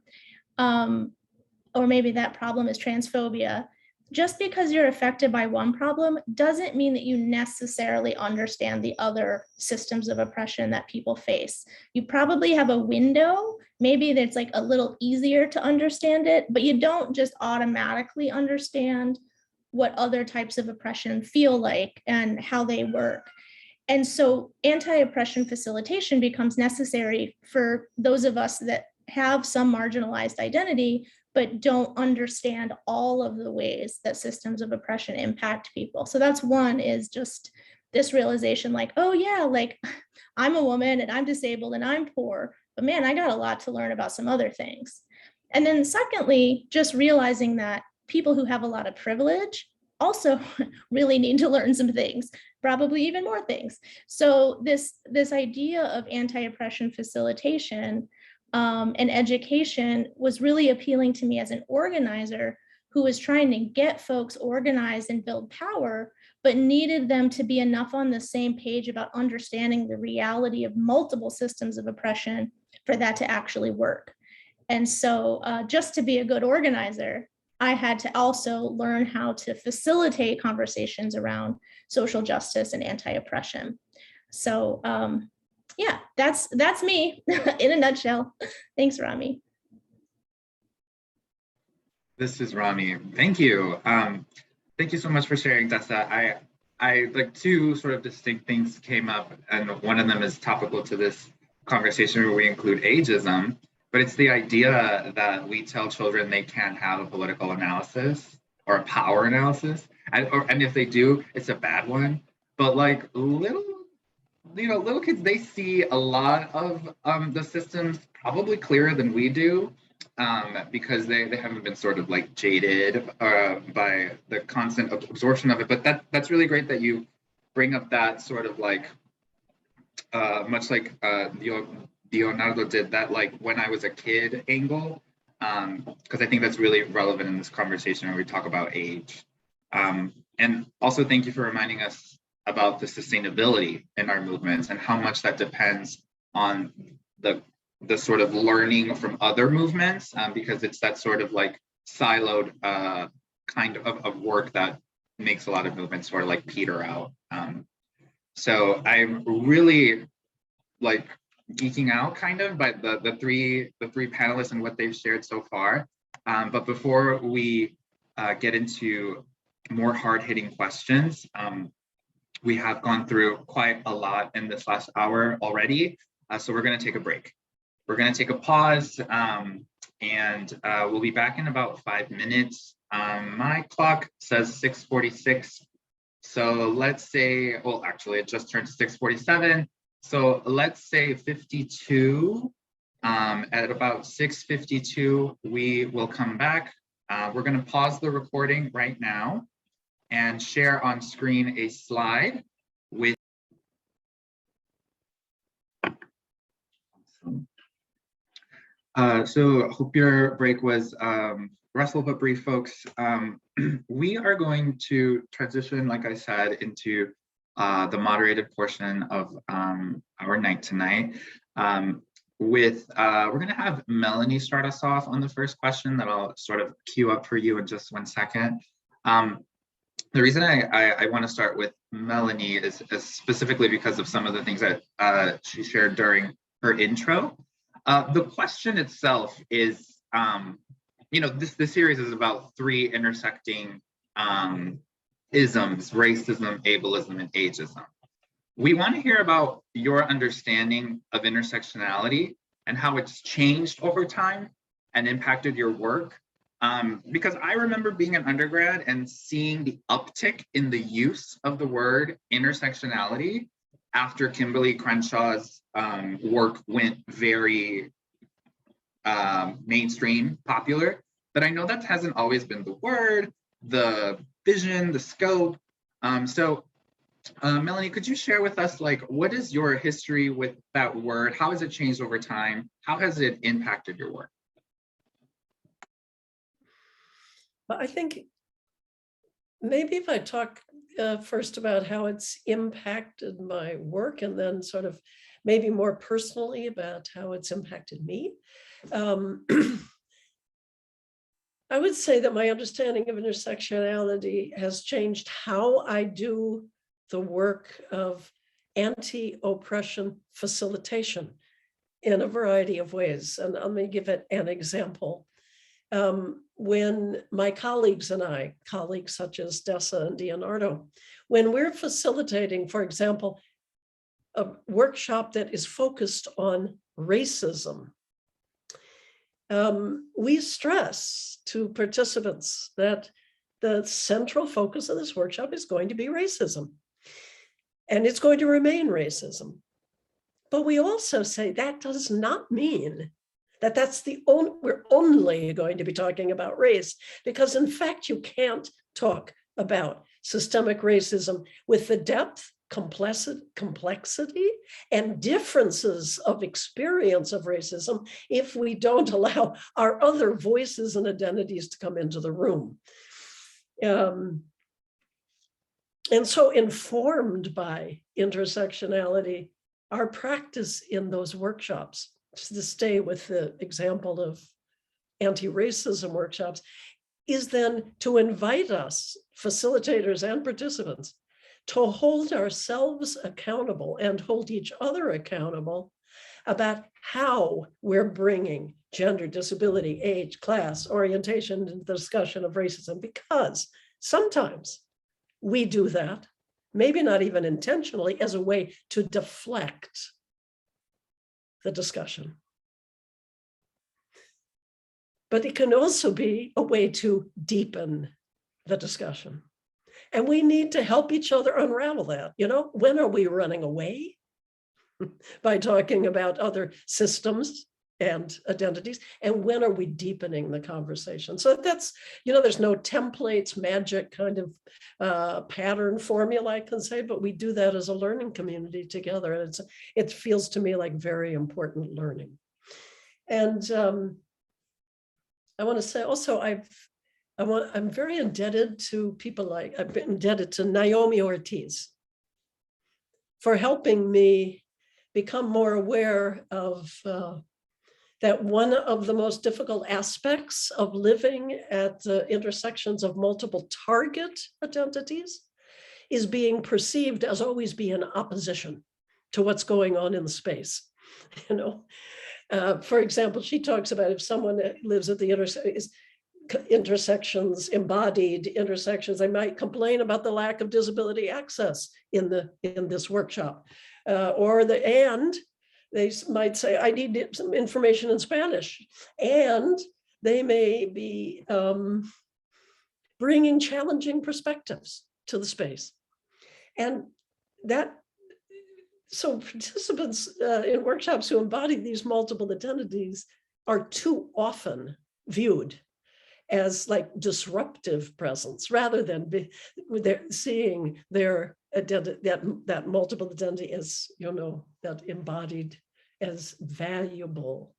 or maybe that problem is transphobia. Just because you're affected by one problem doesn't mean that you necessarily understand the other systems of oppression that people face. You probably have a window, maybe that's like a little easier to understand it, but you don't just automatically understand what other types of oppression feel like and how they work. And so anti-oppression facilitation becomes necessary for those of us that have some marginalized identity, but don't understand all of the ways that systems of oppression impact people. So that's one, is just this realization like, oh yeah, like I'm a woman and I'm disabled and I'm poor, but man, I got a lot to learn about some other things. And then secondly, just realizing that people who have a lot of privilege also really need to learn some things, probably even more things. So this idea of anti-oppression facilitation and education was really appealing to me as an organizer who was trying to get folks organized and build power, but needed them to be enough on the same page about understanding the reality of multiple systems of oppression for that to actually work. And so just to be a good organizer, I had to also learn how to facilitate conversations around social justice and anti-oppression. So yeah, that's me in a nutshell. Thanks, Rami. This is Rami. Thank you. Thank you so much for sharing, Dessa. I like two sort of distinct things came up, and one of them is topical to this conversation where we include ageism, but it's the idea that we tell children they can't have a political analysis or a power analysis. And if they do, it's a bad one. But like little kids, they see a lot of the systems probably clearer than we do, because they haven't been sort of like jaded by the constant absorption of it. But that's really great that you bring up that sort of like, much like Leonardo did, that like when I was a kid angle, because I think that's really relevant in this conversation when we talk about age. And also thank you for reminding us about the sustainability in our movements and how much that depends on the sort of learning from other movements, because it's that sort of like siloed kind of work that makes a lot of movements sort of like peter out. So I'm really like geeking out kind of by the three panelists and what they've shared so far. But before we get into more hard-hitting questions, we have gone through quite a lot in this last hour already. So we're going to take a break. We're going to take a pause, and we'll be back in about 5 minutes. My clock says 6:46. So let's say, well, actually it just turned 6:47. So let's say 52. At about 6:52, we will come back. We're going to pause the recording right now and share on screen a slide with. So hope your break was restful but brief, folks. We are going to transition, like I said, into the moderated portion of our night tonight. We're going to have Melanie start us off on the first question that I'll sort of queue up for you in just 1 second. The reason I want to start with Melanie is specifically because of some of the things that she shared during her intro. The question itself is, this series is about 3 intersecting isms: racism, ableism, and ageism. We want to hear about your understanding of intersectionality and how it's changed over time and impacted your work. Because I remember being an undergrad and seeing the uptick in the use of the word intersectionality after Kimberly Crenshaw's work went very mainstream, popular. But I know that hasn't always been the word, the vision, the scope. So Melanie, could you share with us, like, what is your history with that word? How has it changed over time? How has it impacted your work? I think maybe if I talk first about how it's impacted my work, and then sort of maybe more personally about how it's impacted me. I would say that my understanding of intersectionality has changed how I do the work of anti-oppression facilitation in a variety of ways. And let me give it an example. When my colleagues and I, colleagues such as Dessa and Leonardo, when we're facilitating, for example, a workshop that is focused on racism, we stress to participants that the central focus of this workshop is going to be racism, and it's going to remain racism. But we also say that does not mean that we're only going to be talking about race, because in fact, you can't talk about systemic racism with the depth, complexity, and differences of experience of racism if we don't allow our other voices and identities to come into the room. And so, informed by intersectionality, our practice in those workshops, to stay with the example of anti-racism workshops, is then to invite us, facilitators and participants, to hold ourselves accountable and hold each other accountable about how we're bringing gender, disability, age, class, orientation into the discussion of racism, because sometimes we do that, maybe not even intentionally, as a way to deflect the discussion. But it can also be a way to deepen the discussion. And we need to help each other unravel that. You know, when are we running away by talking about other systems and identities? And when are we deepening the conversation? So that's, you know, there's no templates, magic kind of pattern formula I can say, but we do that as a learning community together. And it feels to me like very important learning. And I want to say also, I'm very indebted to people like, I've been indebted to Naomi Ortiz for helping me become more aware of that one of the most difficult aspects of living at the intersections of multiple target identities is being perceived as always being in opposition to what's going on in the space. You know, for example, she talks about if someone lives at the intersections, embodied intersections, they might complain about the lack of disability access in this workshop, and they might say, I need some information in Spanish, and they may be bringing challenging perspectives to the space. And so participants in workshops who embody these multiple identities are too often viewed as like disruptive presence, rather than seeing their identity, that multiple identity as, you know, that embodied as valuable,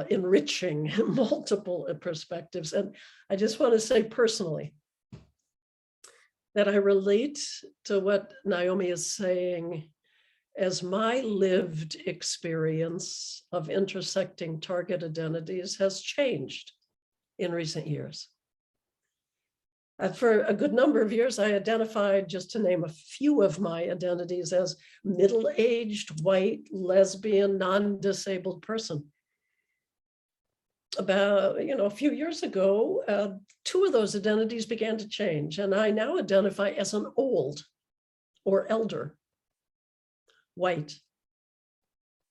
enriching multiple perspectives. And I just want to say personally that I relate to what Naomi is saying as my lived experience of intersecting target identities has changed in recent years. For a good number of years, I identified, just to name a few of my identities, as middle-aged, white, lesbian, non-disabled person. About, a few years ago, two of those identities began to change, and I now identify as an old or elder, white,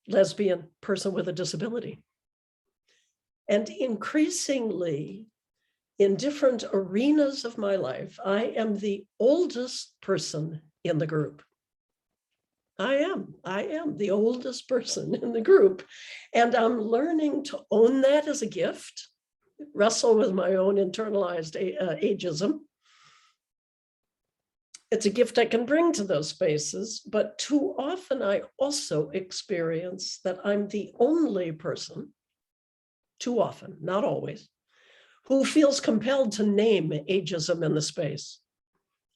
lesbian person with a disability. And increasingly, in different arenas of my life, I am the oldest person in the group. I am the oldest person in the group. And I'm learning to own that as a gift, wrestle with my own internalized ageism. It's a gift I can bring to those spaces, but too often I also experience that I'm the only person, too often, not always, who feels compelled to name ageism in the space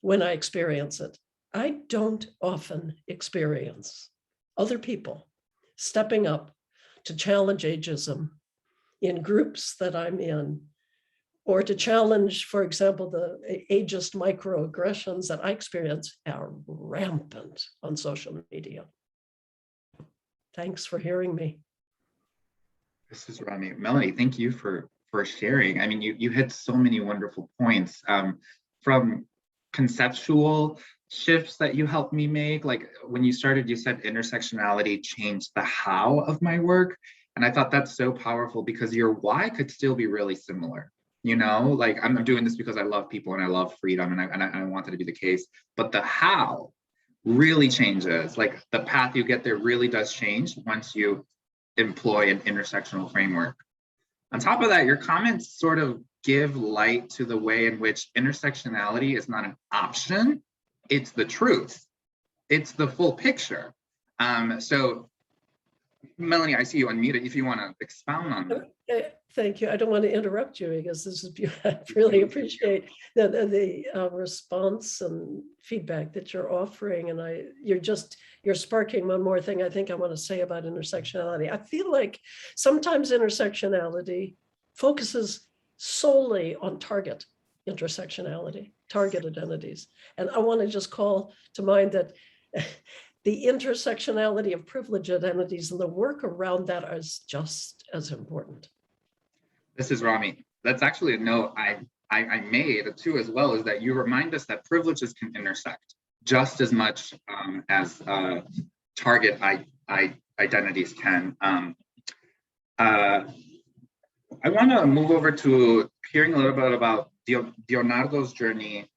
when I experience it. I don't often experience other people stepping up to challenge ageism in groups that I'm in, or to challenge, for example, the ageist microaggressions that I experience are rampant on social media. Thanks for hearing me. This is Rami. Melanie, thank you for sharing. I mean, you hit so many wonderful points, from conceptual shifts that you helped me make. Like when you started, you said intersectionality changed the how of my work. And I thought that's so powerful because your why could still be really similar. Like I'm doing this because I love people and I love freedom and I want that to be the case. But the how really changes. Like the path you get there really does change once you employ an intersectional framework. On top of that, your comments sort of give light to the way in which intersectionality is not an option, it's the truth. It's the full picture. So Melanie, I see you unmuted if you want to expound on that. Thank you. I don't want to interrupt you because this is beautiful. I really appreciate the response and feedback that you're offering. And you're sparking one more thing I think I want to say about intersectionality. I feel like sometimes intersectionality focuses solely on target intersectionality, target identities. And I want to just call to mind that the intersectionality of privilege identities and the work around that is just as important. This is Rami. That's actually a note I made too as well, is that you remind us that privileges can intersect just as much as target identities can. I want to move over to hearing a little bit about Leonardo's journey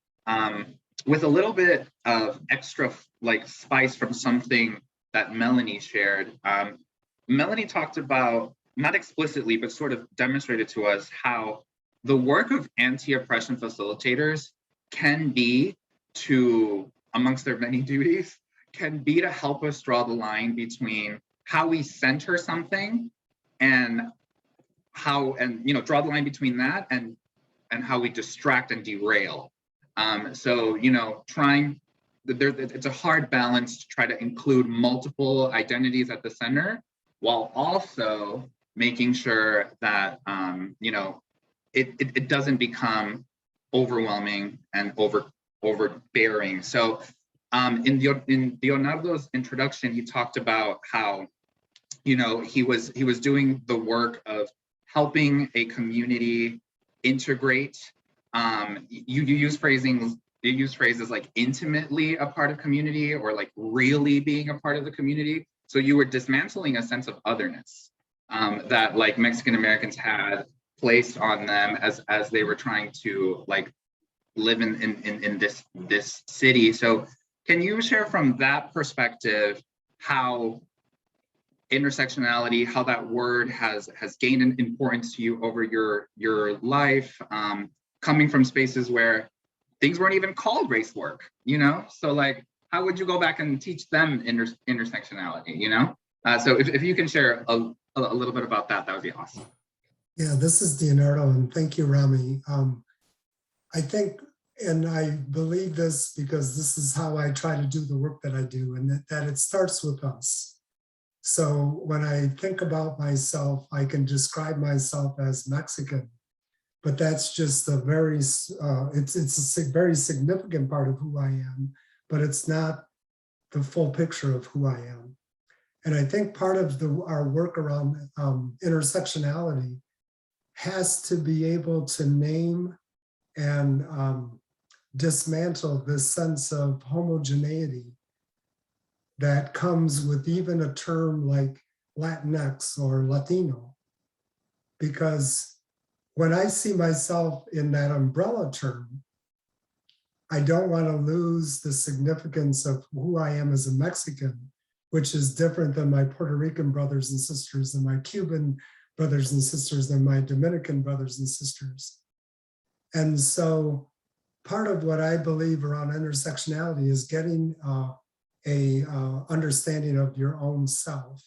with a little bit of extra like spice from something that Melanie shared. Melanie talked about, not explicitly, but sort of demonstrated to us how the work of anti-oppression facilitators can be to, amongst their many duties, can be to help us draw the line between how we center something and how, and draw the line between that and how we distract and derail. So, trying, it's a hard balance to try to include multiple identities at the center, while also making sure that, it doesn't become overwhelming and overbearing. So in Leonardo's introduction, he talked about how, he was doing the work of helping a community integrate. You use phrases like intimately a part of community, or like really being a part of the community. So you were dismantling a sense of otherness that like Mexican Americans had placed on them as they were trying to like live in this city. So can you share from that perspective how intersectionality, how that word has gained an importance to you over your life, coming from spaces where things weren't even called race work, So like, how would you go back and teach them intersectionality, So if you can share a little bit about that, that would be awesome. Yeah, this is Leonardo, and thank you, Rami. I think, and I believe this because this is how I try to do the work that I do, and that it starts with us. So when I think about myself, I can describe myself as Mexican, but that's just a very, it's a very significant part of who I am, but it's not the full picture of who I am. And I think part of our work around intersectionality has to be able to name and dismantle this sense of homogeneity that comes with even a term like Latinx or Latino. Because when I see myself in that umbrella term, I don't want to lose the significance of who I am as a Mexican, which is different than my Puerto Rican brothers and sisters, than my Cuban brothers and sisters, than my Dominican brothers and sisters. And so part of what I believe around intersectionality is getting a understanding of your own self.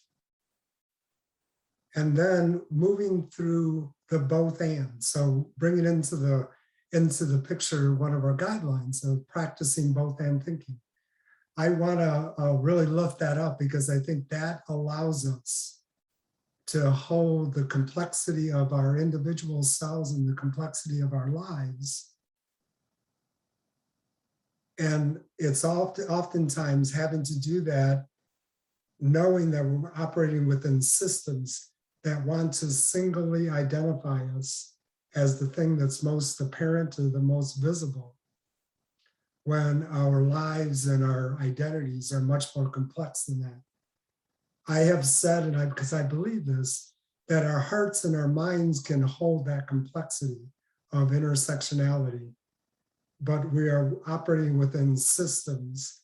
And then moving through the both and. So bringing into the picture one of our guidelines of practicing both and thinking. I want to really lift that up because I think that allows us to hold the complexity of our individual selves and the complexity of our lives. And it's oftentimes having to do that, knowing that we're operating within systems that want to singly identify us as the thing that's most apparent or the most visible, when our lives and our identities are much more complex than that. I have said, and because I believe this, that our hearts and our minds can hold that complexity of intersectionality, but we are operating within systems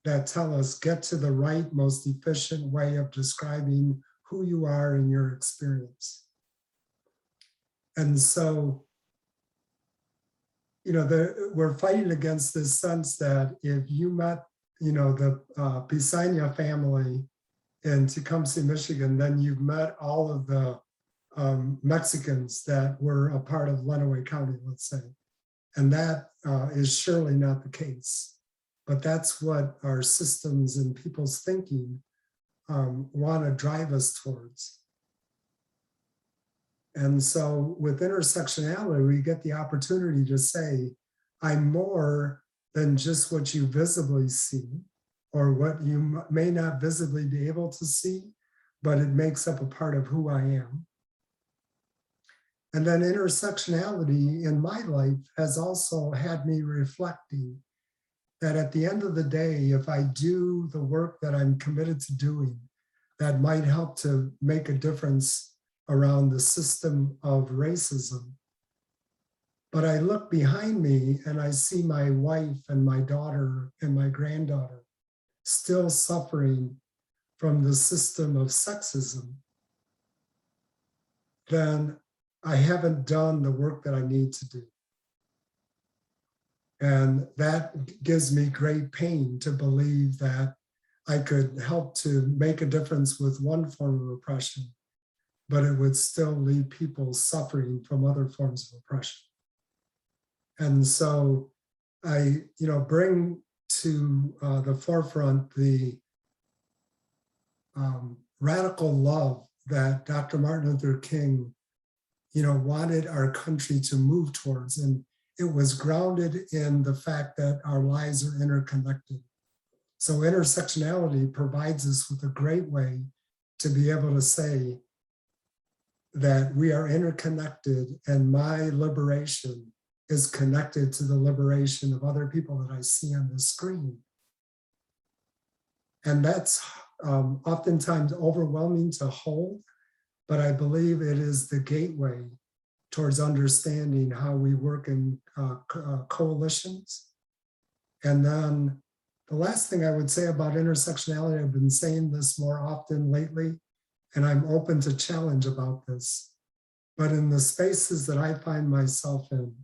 that tell us get to the right, most efficient way of describing who you are in your experience. And so, we're fighting against this sense that if you met, the Pasagna family in Tecumseh, Michigan, then you've met all of the Mexicans that were a part of Lenawee County, let's say. And that is surely not the case. But that's what our systems and people's thinking want to drive us towards. And so with intersectionality, we get the opportunity to say, I'm more than just what you visibly see or what you may not visibly be able to see, but it makes up a part of who I am. And then intersectionality in my life has also had me reflecting that at the end of the day, if I do the work that I'm committed to doing, that might help to make a difference around the system of racism, But I look behind me and I see my wife and my daughter and my granddaughter still suffering from the system of sexism, then I haven't done the work that I need to do. And that gives me great pain to believe that I could help to make a difference with one form of oppression, but it would still leave people suffering from other forms of oppression. And so I, bring to the forefront the radical love that Dr. Martin Luther King, wanted our country to move towards. And it was grounded in the fact that our lives are interconnected. So intersectionality provides us with a great way to be able to say that we are interconnected and my liberation is connected to the liberation of other people that I see on the screen. And that's oftentimes overwhelming to hold, but I believe it is the gateway towards understanding how we work in coalitions. And then the last thing I would say about intersectionality, I've been saying this more often lately, and I'm open to challenge about this, but in the spaces that I find myself in,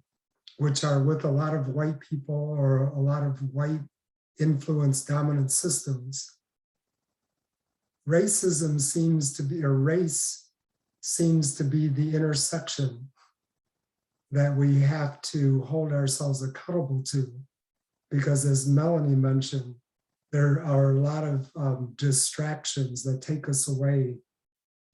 which are with a lot of white people or a lot of white influenced dominant systems, racism seems to be, or race seems to be the intersection that we have to hold ourselves accountable to. Because as Melanie mentioned, there are a lot of distractions that take us away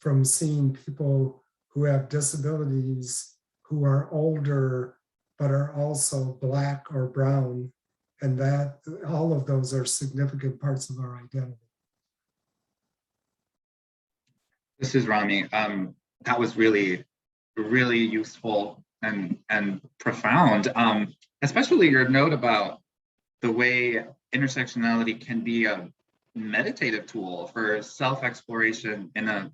from seeing people who have disabilities, who are older, but are also Black or brown. And that all of those are significant parts of our identity. This is Rami. That was really, really useful and profound, especially your note about the way intersectionality can be a meditative tool for self-exploration in a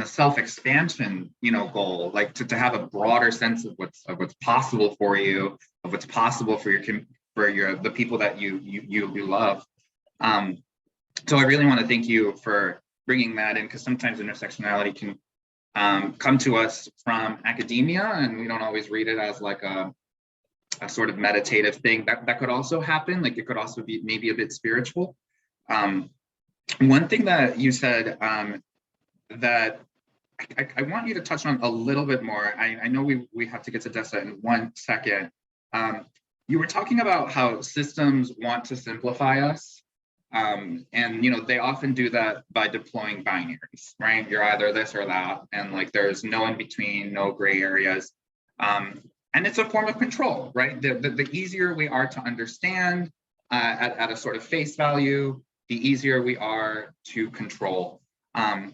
self-expansion, goal, like to have a broader sense of what's possible for you, of what's possible for the people that you love. So I really want to thank you for bringing that in, because sometimes intersectionality can come to us from academia, and we don't always read it as like a sort of meditative thing. That could also happen. Like it could also be maybe a bit spiritual. One thing that you said that I want you to touch on a little bit more. I know we have to get to Dessa in 1 second. You were talking about how systems want to simplify us. And they often do that by deploying binaries, right? You're either this or that, and like there's no in between, no gray areas. And it's a form of control, right? The easier we are to understand at a sort of face value, the easier we are to control. At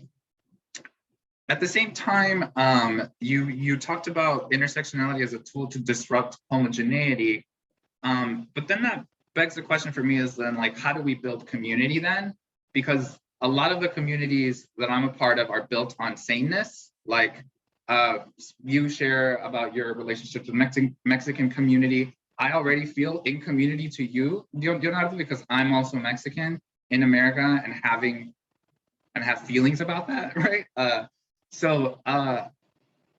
the same time, you talked about intersectionality as a tool to disrupt homogeneity, but then that begs the question for me is then, like, how do we build community then? Because a lot of the communities that I'm a part of are built on sameness. Like you share about your relationship to the Mexican community. I already feel in community to you, Leonardo, because I'm also Mexican in America and have feelings about that, right? So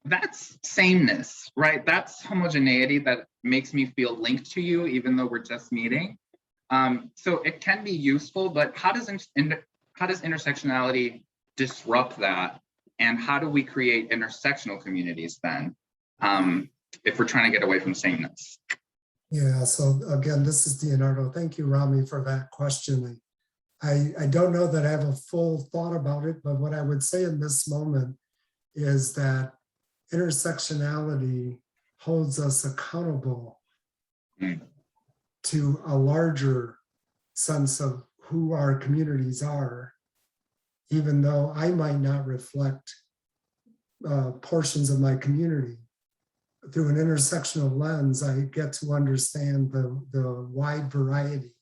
that's sameness, right? That's homogeneity that makes me feel linked to you, even though we're just meeting. So it can be useful, but how does intersectionality disrupt that? And how do we create intersectional communities then, if we're trying to get away from sameness? Yeah, so again, this is Leonardo. Thank you, Rami, for that question. I don't know that I have a full thought about it, but what I would say in this moment is that intersectionality holds us accountable to a larger sense of who our communities are, even though I might not reflect portions of my community. Through an intersectional lens, I get to understand the wide variety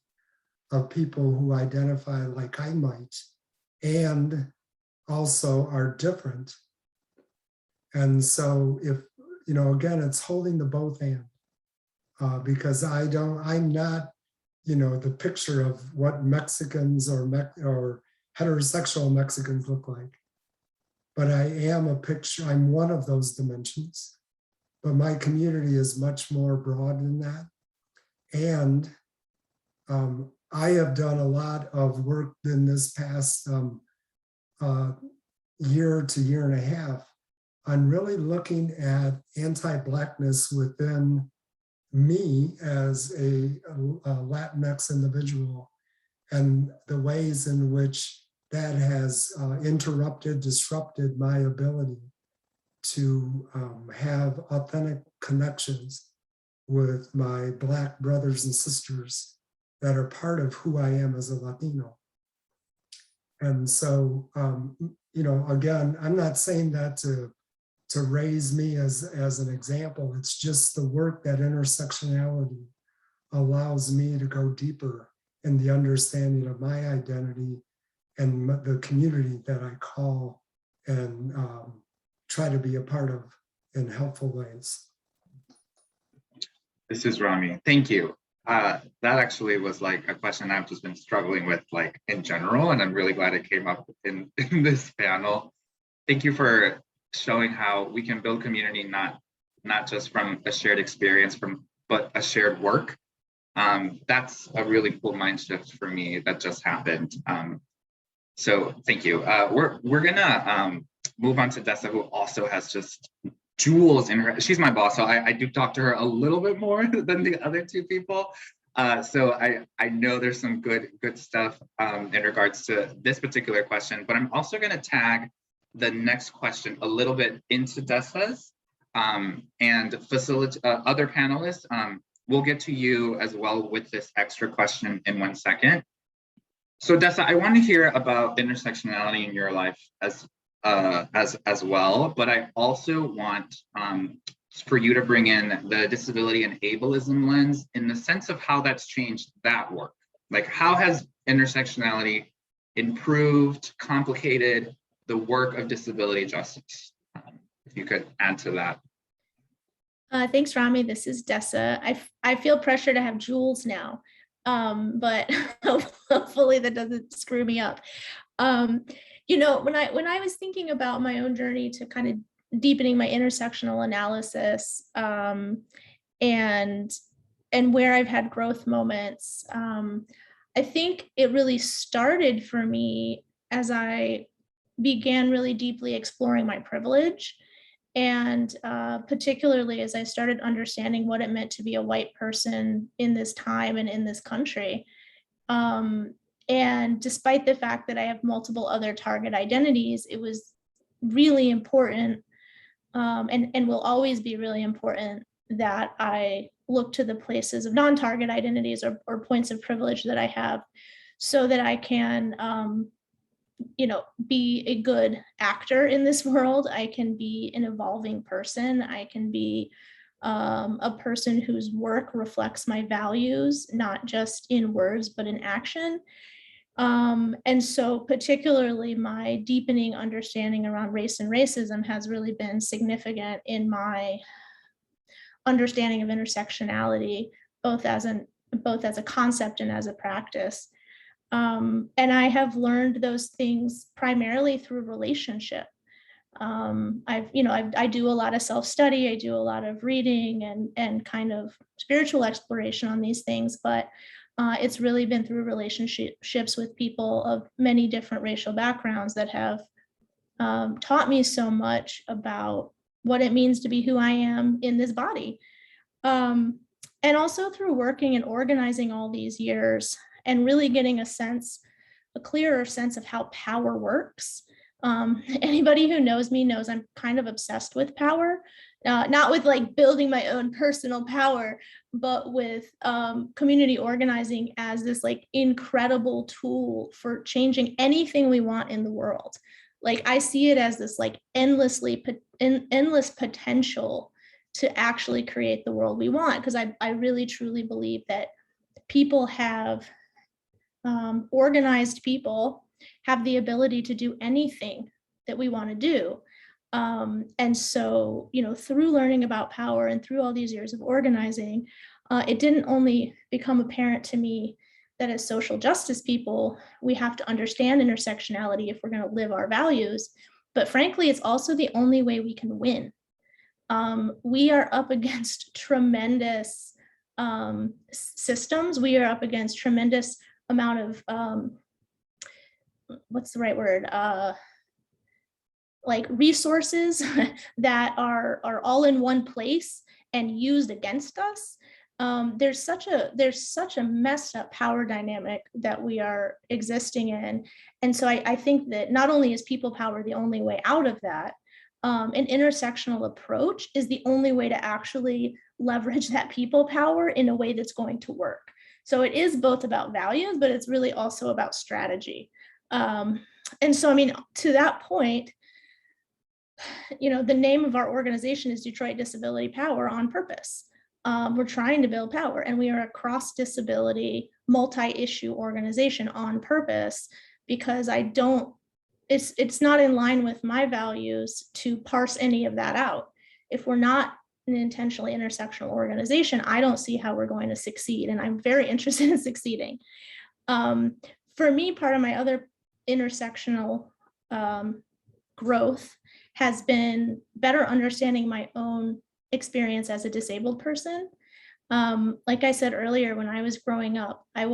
of people who identify like I might, and also are different. And so if, again, it's holding the both hand. because I'm not, the picture of what Mexicans or heterosexual Mexicans look like. But I am I'm one of those dimensions. But my community is much more broad than that. And I have done a lot of work in this past year to year and a half on really looking at anti-Blackness within me as a Latinx individual and the ways in which that has disrupted my ability to have authentic connections with my Black brothers and sisters that are part of who I am as a Latino. And so, again, I'm not saying that to raise me as an example. It's just the work that intersectionality allows me to go deeper in the understanding of my identity and the community that I call and try to be a part of in helpful ways. This is Rami. Thank you. That actually was like a question I've just been struggling with like in general, and I'm really glad it came up in this panel. Thank you for showing how we can build community not just from a shared experience, but a shared work. That's a really cool mind shift for me that just happened. So thank you. We're gonna move on to Dessa, who also has just jewels in her. She's my boss, so I do talk to her a little bit more than the other two people. So I know there's some good stuff in regards to this particular question, but I'm also gonna tag the next question a little bit into Dessa's and other panelists. We'll get to you as well with this extra question in 1 second. So Dessa, I want to hear about intersectionality in your life as well, but I also want for you to bring in the disability and ableism lens in the sense of how that's changed that work. Like, how has intersectionality improved, complicated the work of disability justice? If you could add to that. Thanks, Rami. This is Dessa. I feel pressure to have jewels now, but hopefully that doesn't screw me up. When I was thinking about my own journey to kind of deepening my intersectional analysis and where I've had growth moments, I think it really started for me as I began really deeply exploring my privilege. And particularly as I started understanding what it meant to be a white person in this time and in this country. And despite the fact that I have multiple other target identities, it was really important and will always be really important that I look to the places of non-target identities or points of privilege that I have so that I can be a good actor in this world. I can be an evolving person. I can be a person whose work reflects my values, not just in words, but in action. And so particularly my deepening understanding around race and racism has really been significant in my understanding of intersectionality, both as a concept and as a practice. And I have learned those things primarily through relationship. I do a lot of self-study, I do a lot of reading and kind of spiritual exploration on these things, but it's really been through relationships with people of many different racial backgrounds that have taught me so much about what it means to be who I am in this body. And also through working and organizing all these years and really getting a clearer sense of how power works. Anybody who knows me knows I'm kind of obsessed with power, not with like building my own personal power, but with community organizing as this like incredible tool for changing anything we want in the world. Like I see it as this like endless potential to actually create the world we want, because I really truly believe that people have organized people have the ability to do anything that we want to do. And so, through learning about power and through all these years of organizing, it didn't only become apparent to me that as social justice people, we have to understand intersectionality if we're going to live our values, but frankly, it's also the only way we can win. We are up against tremendous systems. We are up against tremendous amount of, what's the right word? Like resources that are all in one place and used against us. There's such a messed up power dynamic that we are existing in. And so I think that not only is people power the only way out of that, an intersectional approach is the only way to actually leverage that people power in a way that's going to work. So it is both about values, but it's really also about strategy. And so, I mean, to that point, the name of our organization is Detroit Disability Power on purpose. We're trying to build power, and we are a cross-disability, multi-issue organization on purpose, because it's not in line with my values to parse any of that out. If we're not an intentionally intersectional organization, I don't see how we're going to succeed, and I'm very interested in succeeding. For me, part of my other intersectional growth has been better understanding my own experience as a disabled person. Like I said earlier, when I was growing up, I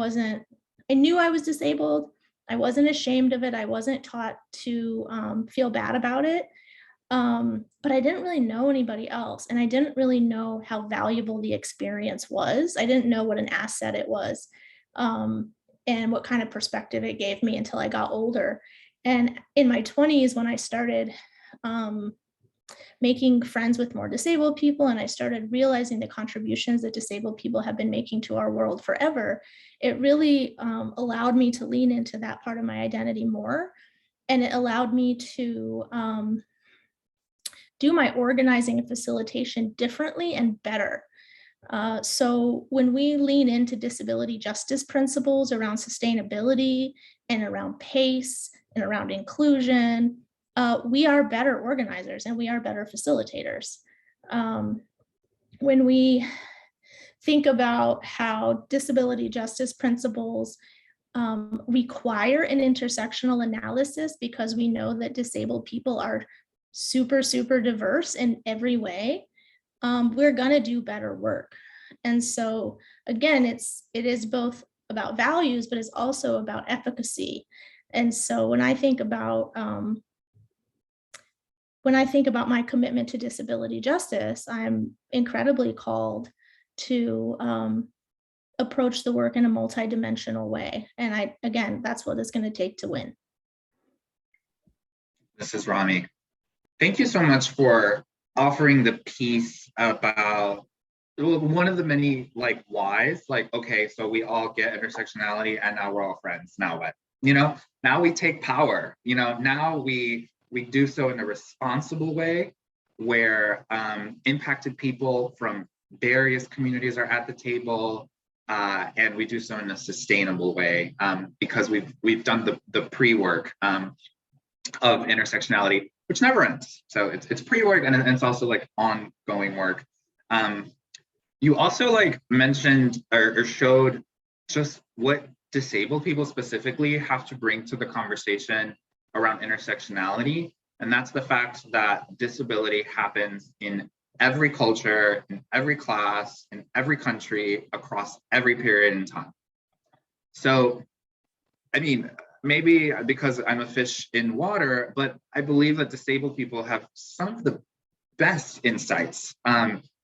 knew I was disabled. I wasn't ashamed of it. I wasn't taught to feel bad about it. But I didn't really know anybody else. And I didn't really know how valuable the experience was. I didn't know what an asset it was, and what kind of perspective it gave me until I got older. And in my 20s, when I started making friends with more disabled people, and I started realizing the contributions that disabled people have been making to our world forever, it really allowed me to lean into that part of my identity more. And it allowed me to do my organizing and facilitation differently and better. So when we lean into disability justice principles around sustainability and around pace and around inclusion, we are better organizers and we are better facilitators. When we think about how disability justice principles require an intersectional analysis, because we know that disabled people are super, super diverse in every way, we're gonna do better work. And so again, it is both about values, but it's also about efficacy. And so when I think about my commitment to disability justice, I'm incredibly called to approach the work in a multidimensional way. And again, that's what it's going to take to win. This is Rami. Thank you so much for offering the piece about one of the many whys, okay, so we all get intersectionality and now we're all friends. Now what? Now we take power, now we do so in a responsible way where impacted people from various communities are at the table, and we do so in a sustainable way because we've done the pre-work of intersectionality, which never ends. So it's pre-work and it's also ongoing work. You also mentioned or showed just what disabled people specifically have to bring to the conversation around intersectionality. And that's the fact that disability happens in every culture, in every class, in every country, across every period in time. So, I mean, maybe because I'm a fish in water, but I believe that disabled people have some of the best insights,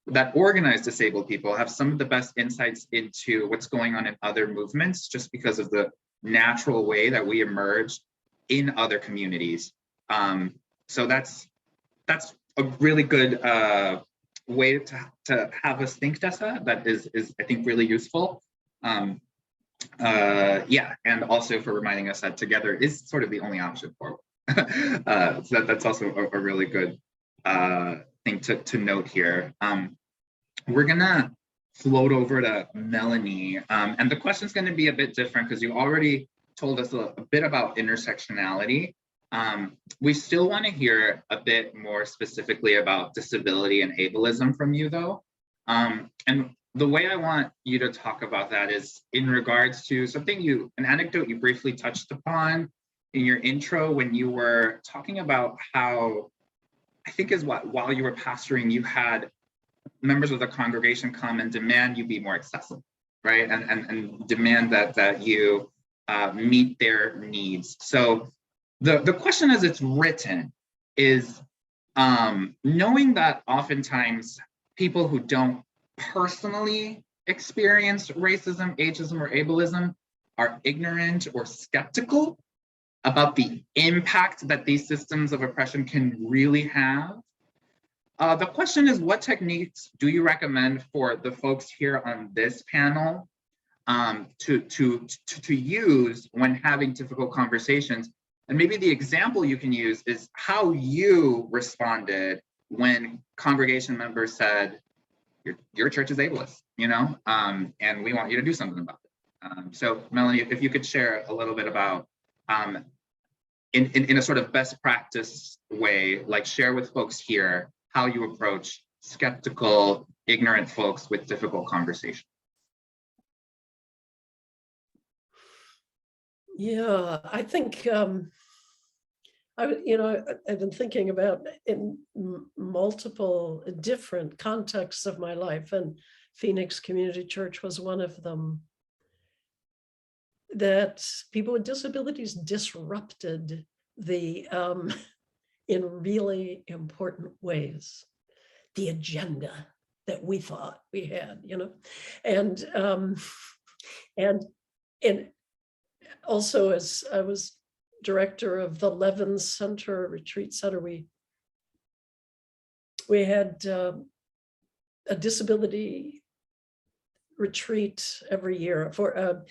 that organized disabled people have some of the best insights into what's going on in other movements, just because of the natural way that we emerge in other communities. So that's a really good way to have us think, Dessa. That is I think really useful. Yeah, and also for reminding us that together is sort of the only option forward. So that's also a really good thing to note here. We're gonna float over to Melanie, and the question's gonna be a bit different because you already told us a bit about intersectionality. We still want to hear a bit more specifically about disability and ableism from you though. And the way I want you to talk about that is in regards to something an anecdote you briefly touched upon in your intro when you were talking about how, I think is what, while you were pastoring, you had members of the congregation come and demand you be more accessible, right? And demand that you meet their needs. So the question as it's written is, knowing that oftentimes people who don't personally experience racism, ageism, or ableism are ignorant or skeptical about the impact that these systems of oppression can really have. The question is, what techniques do you recommend for the folks here on this panel to use when having difficult conversations? And maybe the example you can use is how you responded when congregation members said, your church is ableist, and we want you to do something about it. So Melanie, if you could share a little bit about, in a sort of best practice way, like share with folks here how you approach skeptical, ignorant folks with difficult conversation. Yeah, I think I've been thinking about in multiple different contexts of my life, and Phoenix Community Church was one of them, that people with disabilities disrupted the in really important ways, the agenda that we thought we had, and also, as I was director of the Levin Center, Retreat Center, we had a disability retreat every year for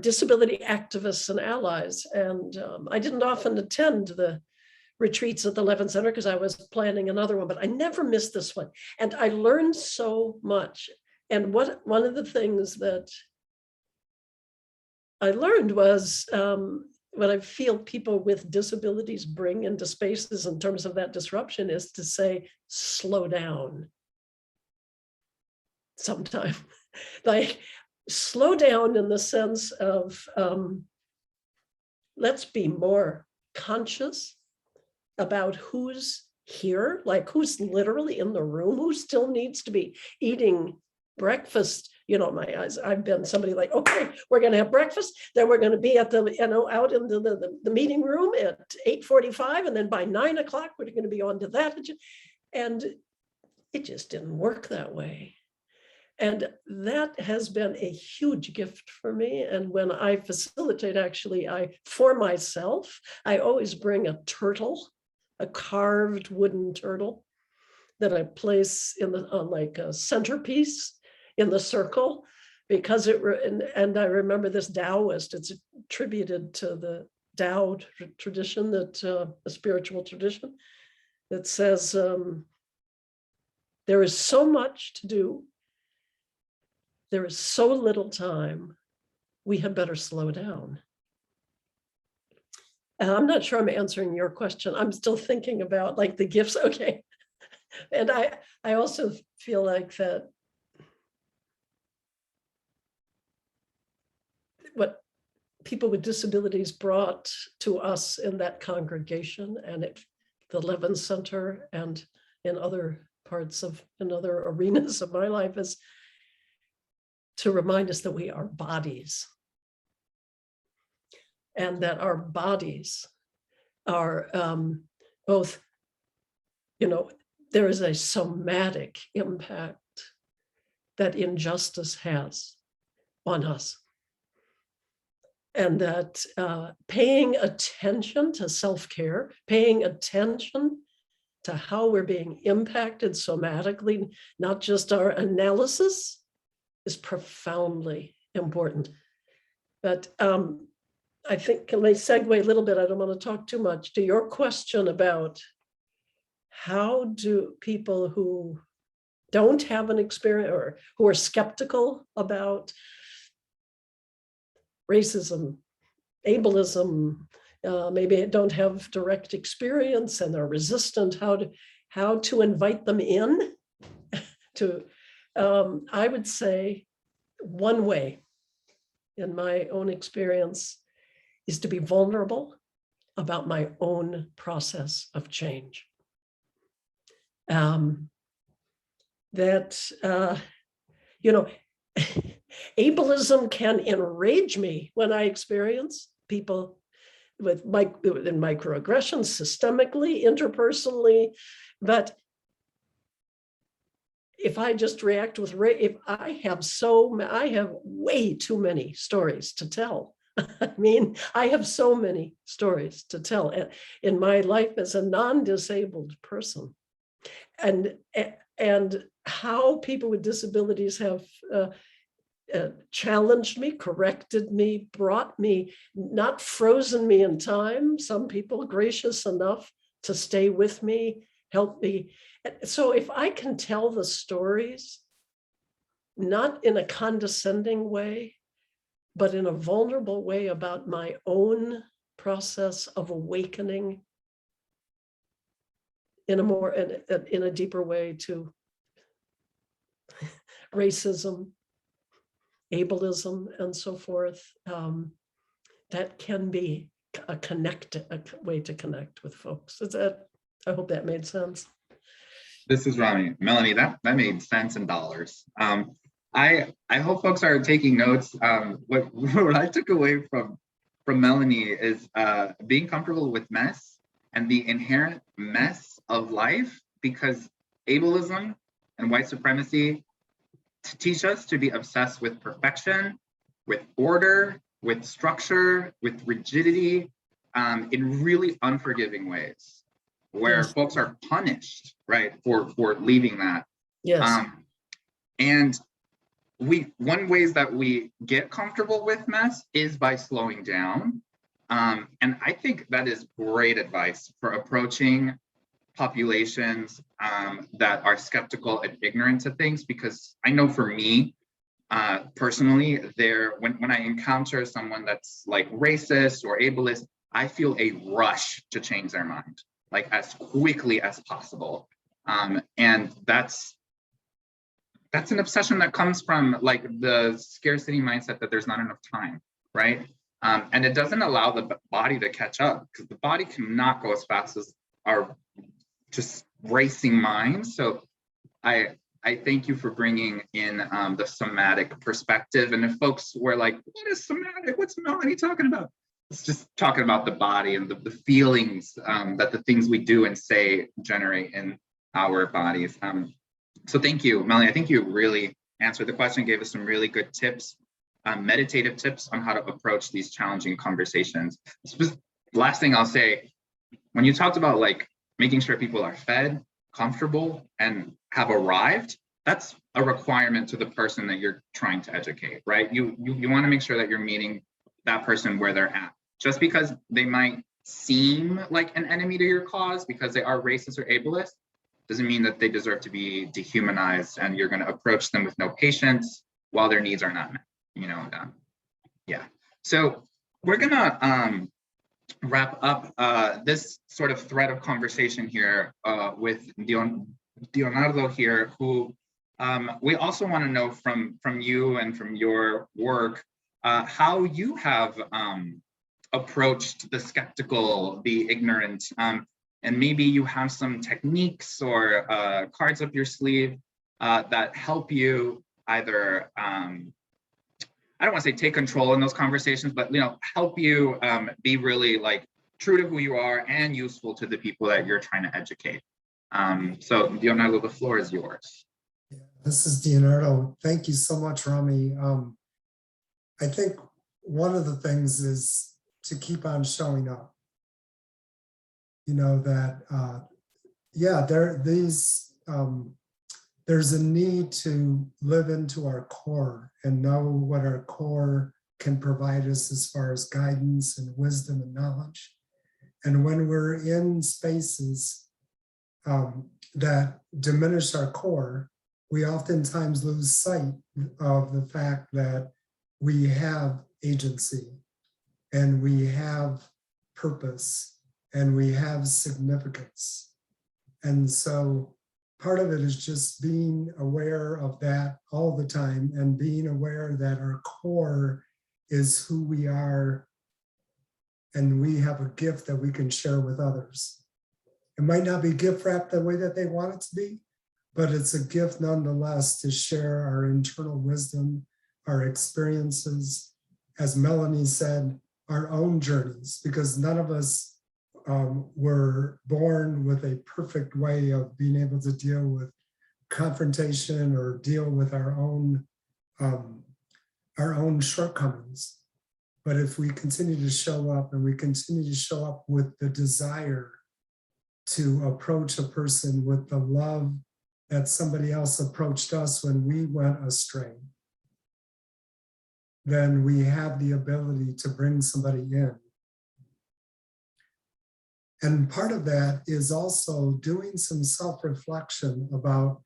disability activists and allies. And I didn't often attend the retreats at the Levin Center because I was planning another one, but I never missed this one. And I learned so much. And one of the things that I learned was what I feel people with disabilities bring into spaces in terms of that disruption is to say, slow down. Sometime, like slow down in the sense of let's be more conscious about who's here, like who's literally in the room, who still needs to be eating breakfast. My eyes, I've been somebody like, okay, we're going to have breakfast, then we're going to be at the, out in the meeting room at 8:45, and then by 9 o'clock, we're going to be on to that. And it just didn't work that way. And that has been a huge gift for me. And when I facilitate, actually, for myself, I always bring a turtle, a carved wooden turtle that I place on like a centerpiece in the circle, because and I remember this Taoist, it's attributed to the Tao tradition, that a spiritual tradition that says there is so much to do, there is so little time, we had better slow down. I'm not sure I'm answering your question. I'm still thinking about like the gifts. Okay. And I also feel like that what people with disabilities brought to us in that congregation and at the Levin Center and in other arenas of my life is to remind us that we are bodies, and that our bodies are both, there is a somatic impact that injustice has on us. And that paying attention to self-care, paying attention to how we're being impacted somatically, not just our analysis, is profoundly important. But I think, can I segue a little bit? I don't want to talk too much to your question about how do people who don't have an experience or who are skeptical about racism, ableism, maybe don't have direct experience and are resistant, how to invite them in to I would say one way, in my own experience, is to be vulnerable about my own process of change. You know, ableism can enrage me when I experience people with microaggressions systemically, interpersonally, but if I just react with if I have way too many stories to tell. I mean, I have so many stories to tell in my life as a non-disabled person, and how people with disabilities have challenged me, corrected me, brought me, not frozen me in time. Some people gracious enough to stay with me, help me. So if I can tell the stories, not in a condescending way, but in a vulnerable way about my own process of awakening in a deeper way to racism, ableism, and so forth, that can be a way to connect with folks. I hope that made sense. This is Rami. Melanie, that made sense in dollars. I hope folks are taking notes. What I took away from Melanie is being comfortable with mess and the inherent mess of life, because ableism and white supremacy teach us to be obsessed with perfection, with order, with structure, with rigidity, in really unforgiving ways, where Yes. folks are punished, right, for leaving that. Yes. And one ways that we get comfortable with mess is by slowing down. And I think that is great advice for approaching populations that are skeptical and ignorant to things, because I know for me, personally, when I encounter someone that's like racist or ableist, I feel a rush to change their mind, like as quickly as possible. And that's an obsession that comes from like the scarcity mindset that there's not enough time, right? And it doesn't allow the body to catch up, because the body cannot go as fast as our just racing minds. So I thank you for bringing in the somatic perspective. And if folks were like, what is somatic? What's Melanie talking about? It's just talking about the body and the feelings that the things we do and say generate in our bodies. So thank you, Melanie. I think you really answered the question, gave us some really good tips, meditative tips on how to approach these challenging conversations. Last thing I'll say, when you talked about like making sure people are fed, comfortable, and have arrived, that's a requirement to the person that you're trying to educate, right? You want to make sure that you're meeting that person where they're at. Just because they might seem like an enemy to your cause because they are racist or ableist, doesn't mean that they deserve to be dehumanized and you're going to approach them with no patience while their needs are not met, yeah. So we're going to wrap up this sort of thread of conversation here with Leonardo here, who we also want to know from you and from your work how you have approached the skeptical, the ignorant, and maybe you have some techniques or cards up your sleeve that help you either, I don't want to say take control in those conversations, but help you be really like true to who you are and useful to the people that you're trying to educate. So Leonardo, the floor is yours. Yeah, this is Leonardo. Thank you so much, Rami. I think one of the things is to keep on showing up. There's a need to live into our core and know what our core can provide us as far as guidance and wisdom and knowledge. And when we're in spaces that diminish our core, we oftentimes lose sight of the fact that we have agency and we have purpose and we have significance. And so part of it is just being aware of that all the time and being aware that our core is who we are and we have a gift that we can share with others. It might not be gift wrapped the way that they want it to be, but it's a gift nonetheless to share our internal wisdom, our experiences, as Melanie said, our own journeys, because none of us were born with a perfect way of being able to deal with confrontation or deal with our own shortcomings. But if we continue to show up and we continue to show up with the desire to approach a person with the love that somebody else approached us when we went astray, then we have the ability to bring somebody in. And part of that is also doing some self-reflection about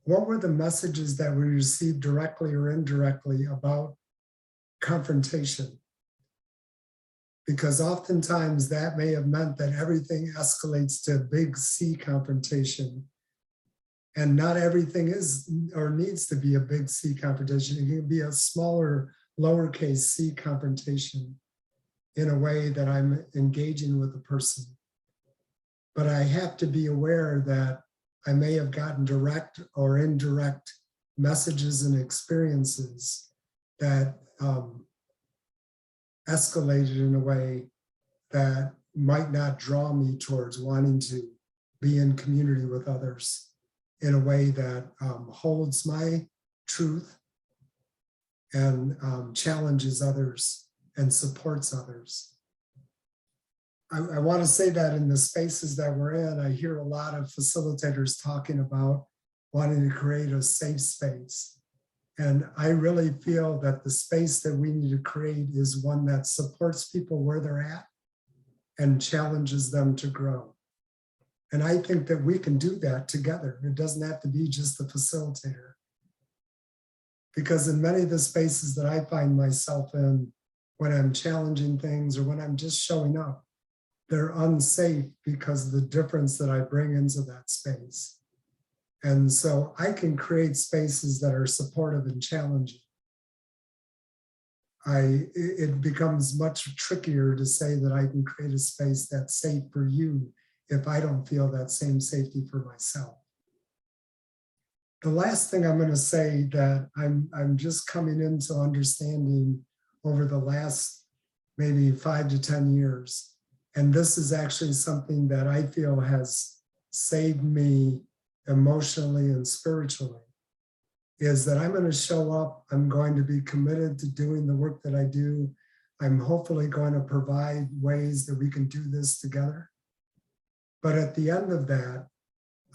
what were the messages that we received directly or indirectly about confrontation. Because oftentimes that may have meant that everything escalates to big C confrontation. And not everything is or needs to be a big C confrontation. It can be a smaller, lowercase c confrontation in a way that I'm engaging with the person. But I have to be aware that I may have gotten direct or indirect messages and experiences that escalated in a way that might not draw me towards wanting to be in community with others in a way that holds my truth and challenges others and supports others. I want to say that in the spaces that we're in, I hear a lot of facilitators talking about wanting to create a safe space. And I really feel that the space that we need to create is one that supports people where they're at and challenges them to grow. And I think that we can do that together. It doesn't have to be just the facilitator. Because in many of the spaces that I find myself in, when I'm challenging things or when I'm just showing up, they're unsafe because of the difference that I bring into that space. And so I can create spaces that are supportive and challenging. It becomes much trickier to say that I can create a space that's safe for you if I don't feel that same safety for myself. The last thing I'm going to say that I'm just coming into understanding over the last maybe 5 to 10 years, and this is actually something that I feel has saved me emotionally and spiritually, is that I'm going to show up, I'm going to be committed to doing the work that I do. I'm hopefully going to provide ways that we can do this together. But at the end of that,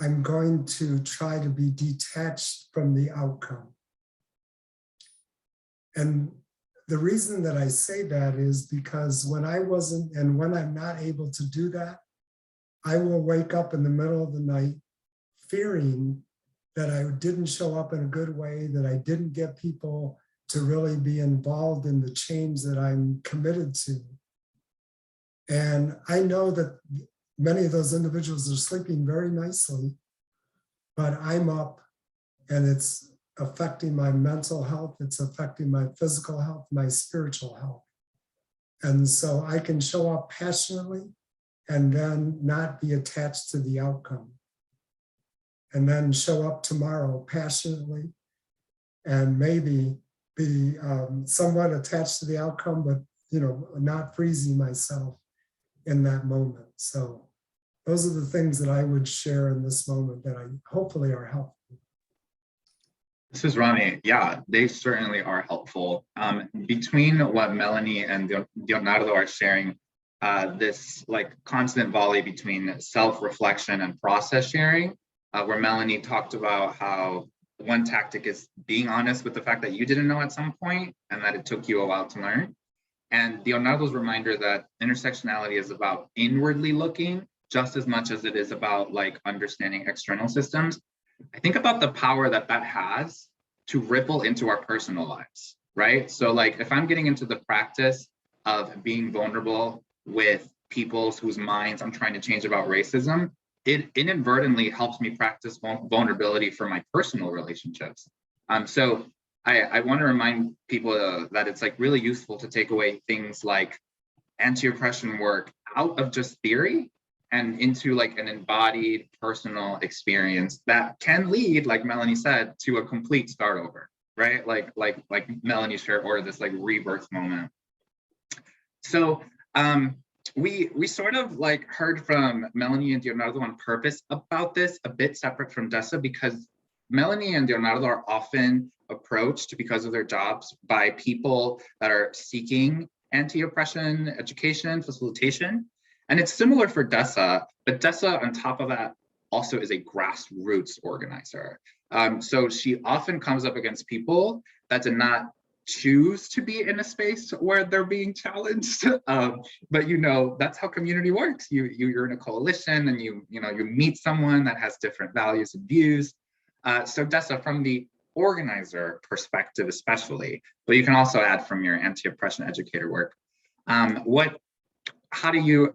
I'm going to try to be detached from the outcome. And the reason that I say that is because when I wasn't, and when I'm not able to do that, I will wake up in the middle of the night fearing that I didn't show up in a good way, that I didn't get people to really be involved in the change that I'm committed to. And I know that many of those individuals are sleeping very nicely, but I'm up and it's affecting my mental health, it's affecting my physical health, my spiritual health. And so I can show up passionately and then not be attached to the outcome. And then show up tomorrow passionately and maybe be somewhat attached to the outcome, but not freezing myself in that moment. So those are the things that I would share in this moment that I hopefully are helpful. This is Rami. Yeah, they certainly are helpful. Between what Melanie and Leonardo are sharing, this like constant volley between self-reflection and process sharing, where Melanie talked about how one tactic is being honest with the fact that you didn't know at some point and that it took you a while to learn. And Leonardo's reminder that intersectionality is about inwardly looking just as much as it is about like understanding external systems. I think about the power that that has to ripple into our personal lives, right? So like if I'm getting into the practice of being vulnerable with people whose minds I'm trying to change about racism, it inadvertently helps me practice vulnerability for my personal relationships. So I want to remind people that it's like really useful to take away things like anti-oppression work out of just theory and into like an embodied personal experience that can lead, like Melanie said, to a complete start over, right? Like Melanie shared, or this like rebirth moment. So we sort of like heard from Melanie and Leonardo on purpose about this, a bit separate from Dessa, because Melanie and Leonardo are often approached because of their jobs by people that are seeking anti-oppression education, facilitation. And it's similar for Dessa, but Dessa on top of that also is a grassroots organizer. So she often comes up against people that did not choose to be in a space where they're being challenged. But you know, that's how community works. You're in a coalition and you meet someone that has different values and views. So Dessa, from the organizer perspective especially, but you can also add from your anti-oppression educator work, how do you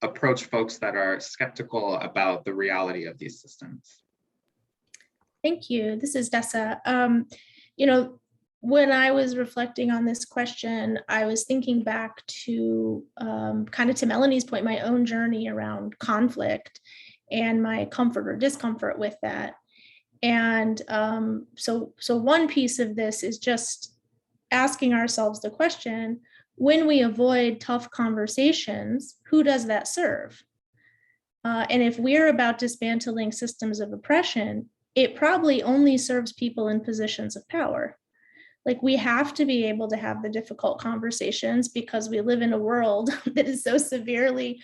approach folks that are skeptical about the reality of these systems? Thank you. This is Dessa. You know, when I was reflecting on this question, I was thinking back to kind of to Melanie's point, my own journey around conflict and my comfort or discomfort with that. And so one piece of this is just asking ourselves the question, when we avoid tough conversations, who does that serve? And if we're about dismantling systems of oppression, it probably only serves people in positions of power. Like, we have to be able to have the difficult conversations because we live in a world that is so severely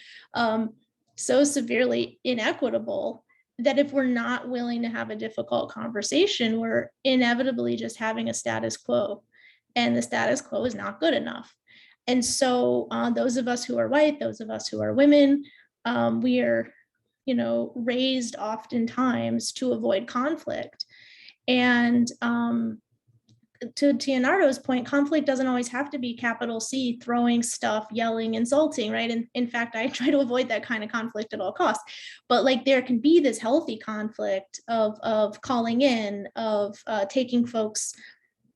inequitable that if we're not willing to have a difficult conversation, we're inevitably just having a status quo, and the status quo is not good enough. And so those of us who are white, those of us who are women, we are, raised oftentimes to avoid conflict. And to Leonardo's point, conflict doesn't always have to be capital C, throwing stuff, yelling, insulting, right? And in fact, I try to avoid that kind of conflict at all costs. But like, there can be this healthy conflict of calling in, of taking folks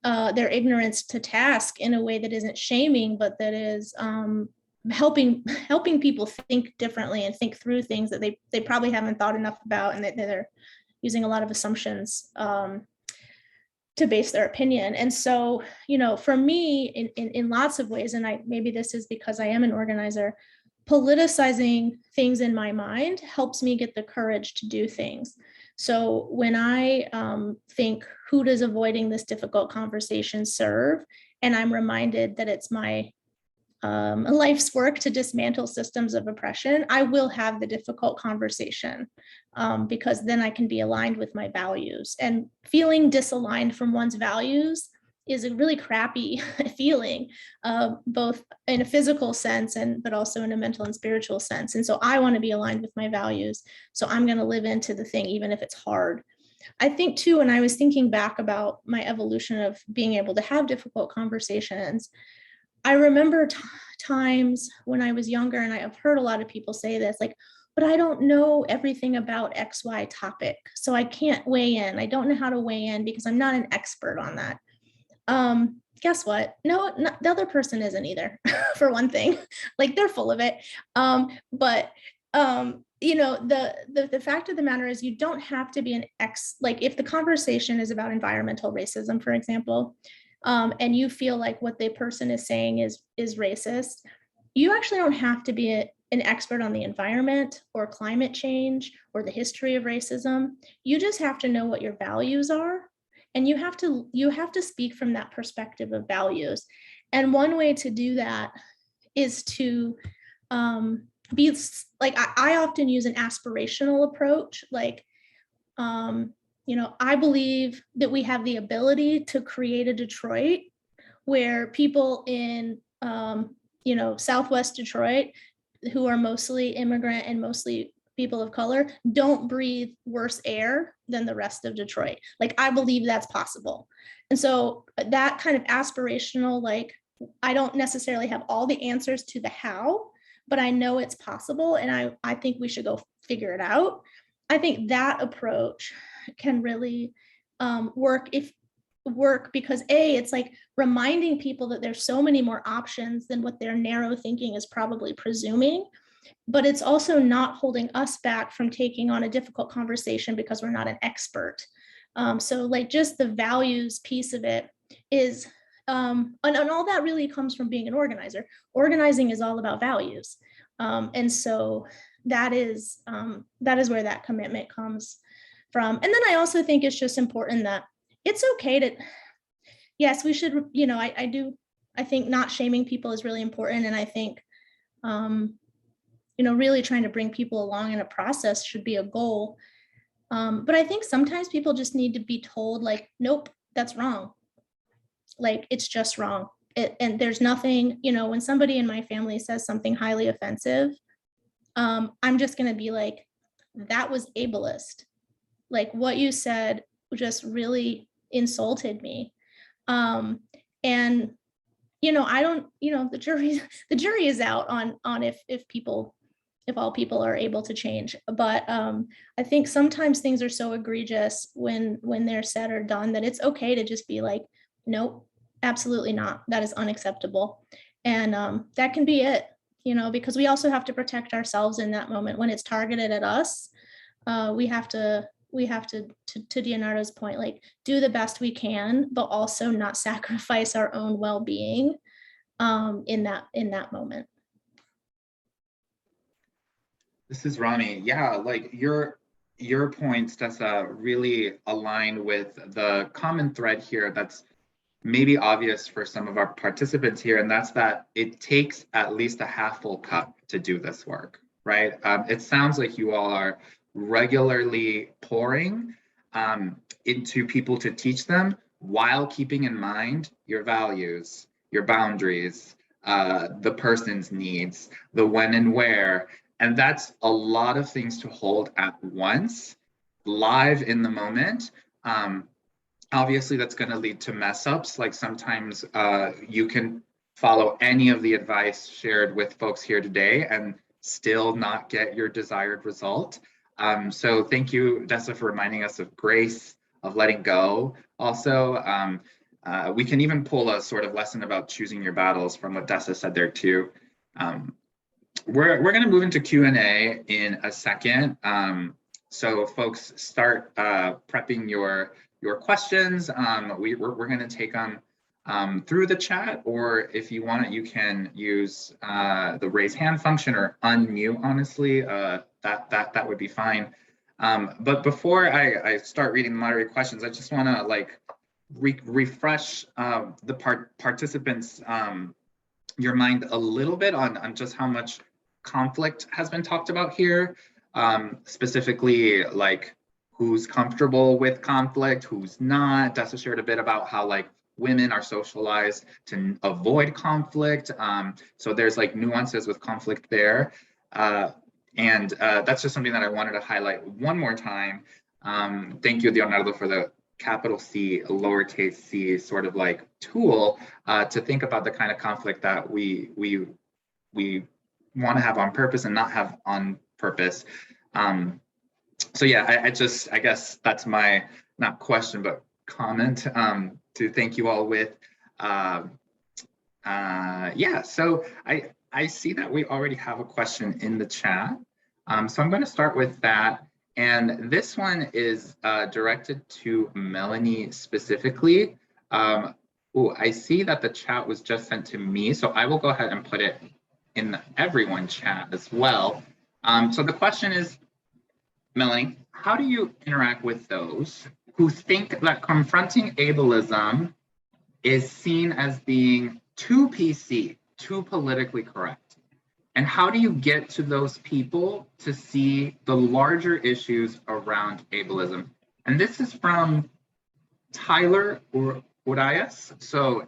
their ignorance to task in a way that isn't shaming, but that is helping people think differently and think through things that they probably haven't thought enough about, and that they're using a lot of assumptions to base their opinion. And so, for me, in lots of ways, and maybe this is because I am an organizer, politicizing things in my mind helps me get the courage to do things. So when I think, who does avoiding this difficult conversation serve? And I'm reminded that it's my life's work to dismantle systems of oppression, I will have the difficult conversation because then I can be aligned with my values. And feeling disaligned from one's values is a really crappy feeling, both in a physical sense but also in a mental and spiritual sense. And so I want to be aligned with my values. So I'm going to live into the thing, even if it's hard. I think too, when I was thinking back about my evolution of being able to have difficult conversations, I remember times when I was younger, and I have heard a lot of people say this, like, but I don't know everything about XY topic, so I can't weigh in. I don't know how to weigh in because I'm not an expert on that. Guess what? No, the other person isn't either, for one thing. Like, they're full of it. But the fact of the matter is, you don't have to be an like, if the conversation is about environmental racism, for example, and you feel like what the person is saying is racist, you actually don't have to be an expert on the environment or climate change or the history of racism. You just have to know what your values are. And you have to speak from that perspective of values. And one way to do that is to be like, I often use an aspirational approach. Like, I believe that we have the ability to create a Detroit where people in, Southwest Detroit, who are mostly immigrant and mostly people of color, don't breathe worse air than the rest of Detroit. Like, I believe that's possible. And so that kind of aspirational, like, I don't necessarily have all the answers to the how, but I know it's possible. And I think we should go figure it out. I think that approach can really work because it's like reminding people that there's so many more options than what their narrow thinking is probably presuming, but it's also not holding us back from taking on a difficult conversation because we're not an expert. So like just the values piece of it is, and all that really comes from being an organizer. Organizing is all about values. And so that is where that commitment comes from. And then I also think it's just important that it's okay to, yes, we should, I think not shaming people is really important. And I think, really trying to bring people along in a process should be a goal. But I think sometimes people just need to be told like, nope, that's wrong. Like, it's just wrong. And there's nothing, when somebody in my family says something highly offensive, I'm just going to be like, that was ableist. Like what you said just really insulted me. And, I don't, the jury is out on if all people are able to change. But I think sometimes things are so egregious when they're said or done that it's okay to just be like, nope, absolutely not. That is unacceptable. And that can be it, because we also have to protect ourselves in that moment when it's targeted at us. We have to, to Leonardo's point, like do the best we can, but also not sacrifice our own well-being in that moment. This is Rami. Yeah, like your points, Tessa, really aligned with the common thread here that's maybe obvious for some of our participants here, and that's that it takes at least a half full cup to do this work, right? It sounds like you all are regularly pouring into people to teach them while keeping in mind your values, your boundaries, the person's needs, the when and where. And that's a lot of things to hold at once, live in the moment. Obviously, that's going to lead to mess ups. Like sometimes you can follow any of the advice shared with folks here today and still not get your desired result. So thank you, Dessa, for reminding us of grace, of letting go. Also, we can even pull a sort of lesson about choosing your battles from what Dessa said there too. We're going to move into Q&A in a second. So folks, start prepping your questions. We're going to take them through the chat, or if you want it, you can use the raise hand function or unmute, honestly, that would be fine. But before I start reading the moderated questions, I just want to like refresh the participants your mind a little bit on just how much conflict has been talked about here, specifically like who's comfortable with conflict, who's not. Dessa shared a bit about how like women are socialized to avoid conflict. So there's like nuances with conflict there. And that's just something that I wanted to highlight one more time. Thank you, Leonardo, for the capital C, lowercase c sort of like tool to think about the kind of conflict that we want to have on purpose and not have on purpose. So yeah, I guess that's my, not question, but comment to thank you all with. Yeah, so I see that we already have a question in the chat. So I'm going to start with that. And this one is directed to Melanie specifically. Oh, I see that the chat was just sent to me, so I will go ahead and put it in the everyone chat as well. So the question is, Melanie, how do you interact with those who think that confronting ableism is seen as being too PC, too politically correct? And how do you get to those people to see the larger issues around ableism? And this is from Tyler Urias. So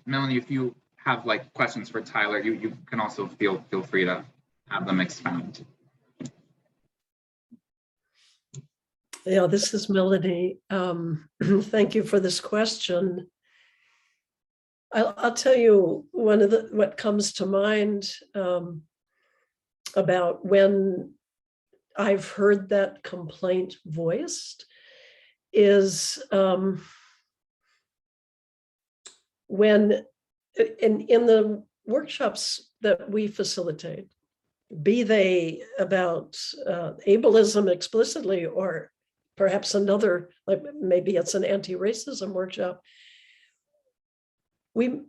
Melanie, if you have like questions for Tyler, you can also feel free to have them expound. Yeah, this is Melanie. Thank you for this question. I'll tell you what comes to mind about when I've heard that complaint voiced is when in the workshops that we facilitate, be they about ableism explicitly, or perhaps another, like maybe it's an anti-racism workshop, we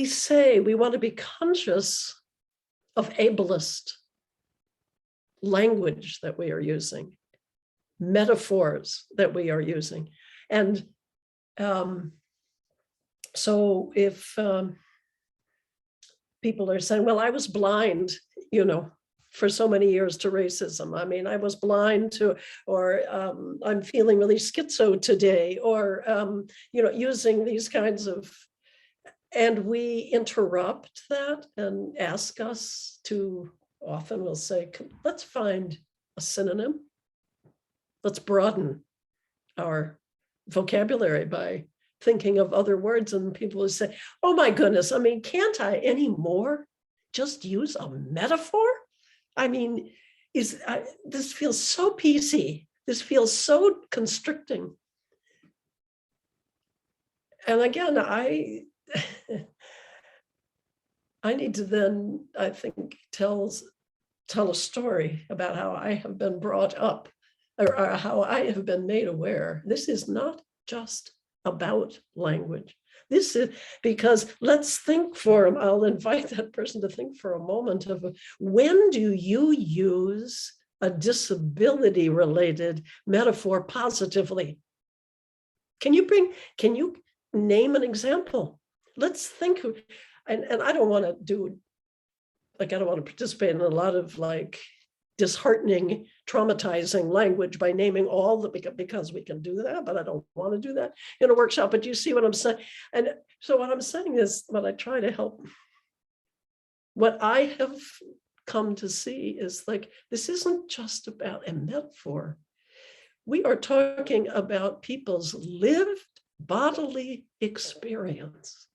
say we want to be conscious of ableist language that we are using, metaphors that we are using. And so if people are saying, well, I was blind, for so many years to racism. I mean, I was blind to, or I'm feeling really schizo today, or, using these kinds of, and we interrupt that and ask us to, often we'll say, let's find a synonym. Let's broaden our vocabulary by thinking of other words. And people will say, oh my goodness, I mean, can't I anymore just use a metaphor? I mean, this feels so PC. This feels so constricting. And again, I need to then, I think, tell a story about how I have been brought up, or how I have been made aware. This is not just about language. This is because let's think I'll invite that person to think for a moment of when do you use a disability related metaphor positively? Can you name an example? Let's think, and I don't want to participate in a lot of disheartening, traumatizing language by naming all the, because we can do that, but I don't want to do that in a workshop. But you see what I'm saying? And so what I'm saying is, what I try to help, what I have come to see is this isn't just about a metaphor. We are talking about people's lived bodily experience